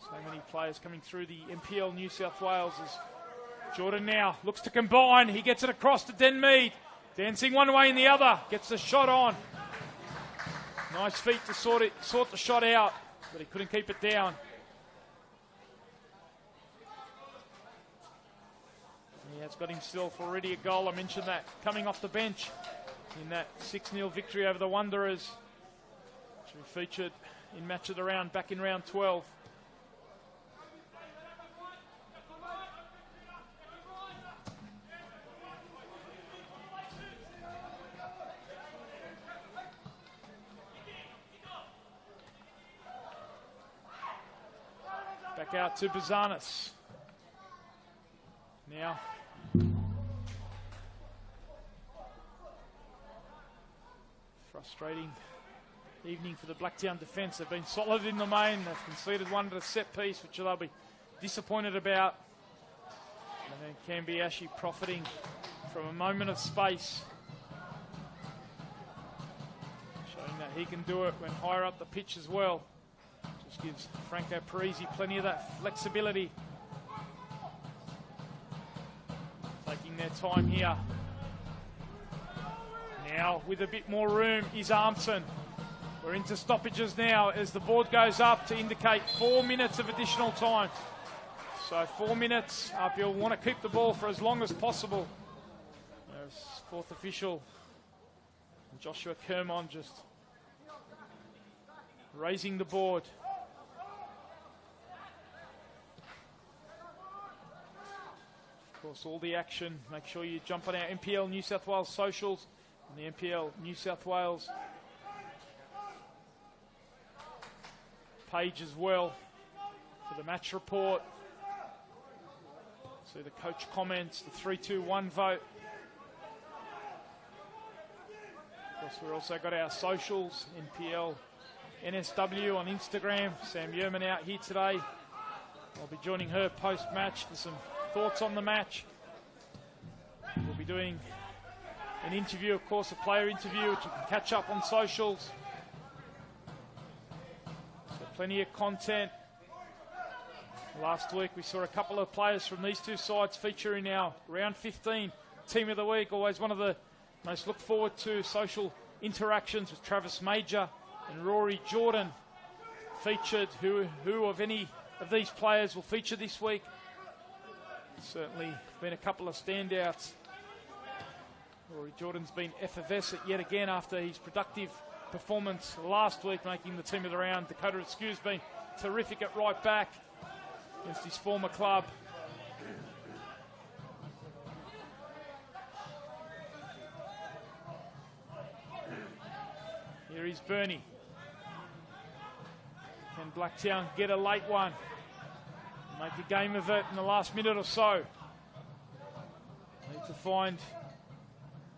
So many players coming through the NPL New South Wales as Jordan now looks to combine. He gets it across to Denmead. Dancing one way and the other. Gets the shot on. Nice feet to sort the shot out, but he couldn't keep it down. He has got himself already a goal. I mentioned that coming off the bench in that 6-0 victory over the Wanderers, which we featured in match of the round back in round 12. Back out to Bazanis. Now. Frustrating evening for the Blacktown defence. They've been solid in the main. They've conceded one at a set piece, which they'll be disappointed about. And then Kambiashi profiting from a moment of space, showing that he can do it when higher up the pitch as well. Just gives Franco Parisi plenty of that flexibility. Taking their time here. Now with a bit more room is Armson. We're into stoppages now as the board goes up to indicate 4 minutes of additional time. So 4 minutes. APIA will want to keep the ball for as long as possible. There's fourth official, Joshua Kermon, just raising the board. Of course, all the action. Make sure you jump on our NPL New South Wales socials and the NPL New South Wales page as well for the match report. See the coach comments, the 3-2-1 vote. Of course, we've also got our socials, NPL NSW on Instagram. Sam Yerman out here today. I'll be joining her post-match for some thoughts on the match. We'll be doing an interview, of course, a player interview, which you can catch up on socials. So plenty of content. Last week we saw a couple of players from these two sides feature in our round 15 team of the week. Always one of the most looked forward to social interactions with Travis Major and Rory Jordan featured. Who of any of these players will feature this week? Certainly been a couple of standouts. Rory Jordan's been effervescent yet again after his productive performance last week, making the team of the round. Dakota Askew's been terrific at right back against his former club. Here is Bernie. Can Blacktown get a late one? Make a game of it in the last minute or so. Need to find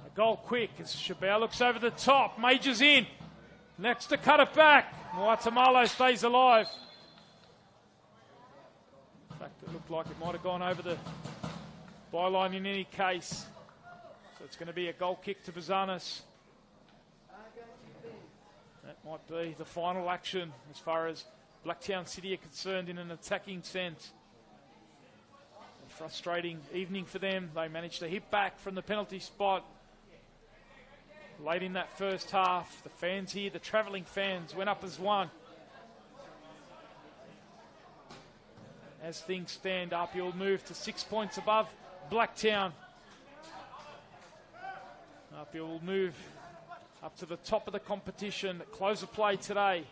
a goal quick as Chabert looks over the top. Major's in. Next to cut it back. Guatemala stays alive. In fact, it looked like it might have gone over the byline in any case. So it's going to be a goal kick to Bazanis. That might be the final action as far as Blacktown City are concerned in an attacking sense. A frustrating evening for them. They managed to hit back from the penalty spot late in that first half. The fans here, the travelling fans, went up as one. As things stand, APIA will move to 6 points above Blacktown. APIA will move up to the top of the competition. Close of play today.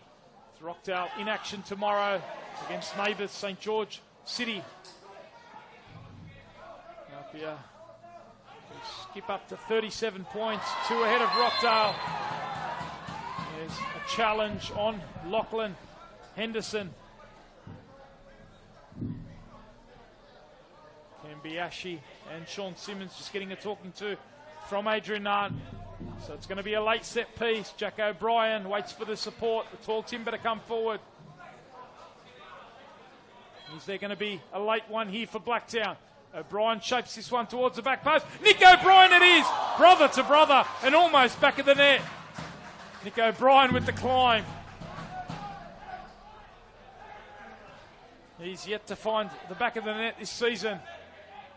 With Rockdale in action tomorrow against neighbours St George City. APIA will skip up to 37 points, 2 ahead of Rockdale. There's a challenge on Lachlan Henderson. Kambiashi and Sean Simmons just getting a talking to from Adrian Nant. So it's going to be a late set piece. Jack O'Brien waits for the support. The tall timber to come forward. Is there going to be a late one here for Blacktown? O'Brien shapes this one towards the back post. Nick O'Brien it is! Brother to brother and almost back of the net. Nick O'Brien with the climb. He's yet to find the back of the net this season.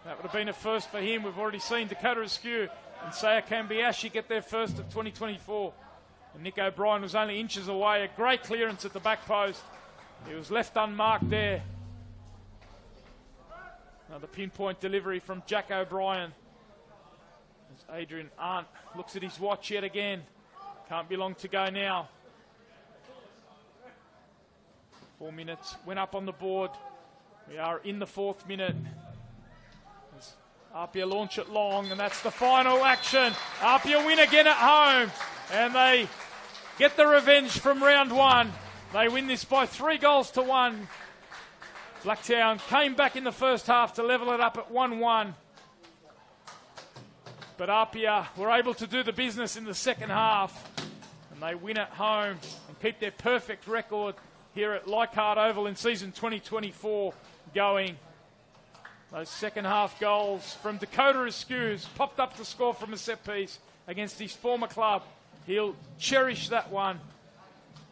That would have been a first for him. We've already seen Dakota Askew and Saya Kambiashi get their first of 2024. And Nick O'Brien was only inches away. A great clearance at the back post. He was left unmarked there. Another pinpoint delivery from Jack O'Brien. As Adrian Arndt looks at his watch yet again. Can't be long to go now. 4 minutes went up on the board. We are in the 4th minute. As APIA launch it long, and that's the final action. APIA win again at home, and they get the revenge from round 1. They win this by 3 goals to 1. Blacktown came back in the first half to level it up at 1-1. But APIA were able to do the business in the second half. And they win at home and keep their perfect record here at Leichhardt Oval in season 2024 going. Those second half goals from Dakota Askews popped up to score from a set piece against his former club. He'll cherish that one.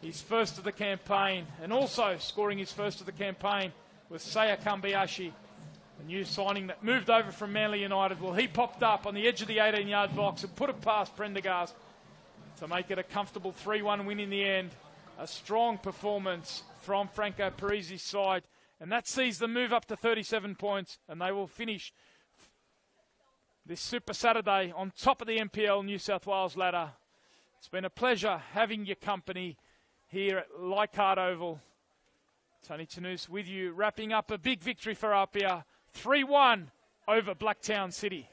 His first of the campaign, and also scoring his first of the campaign was Saya Kambayashi, a new signing that moved over from Manly United. Well, he popped up on the edge of the 18-yard box and put it past Prendergast to make it a comfortable 3-1 win in the end. A strong performance from Franco Parisi's side, and that sees them move up to 37 points, and they will finish this Super Saturday on top of the NPL New South Wales ladder. It's been a pleasure having your company here at Leichhardt Oval. Tony Tanous with you, wrapping up a big victory for APIA, 3-1 over Blacktown City.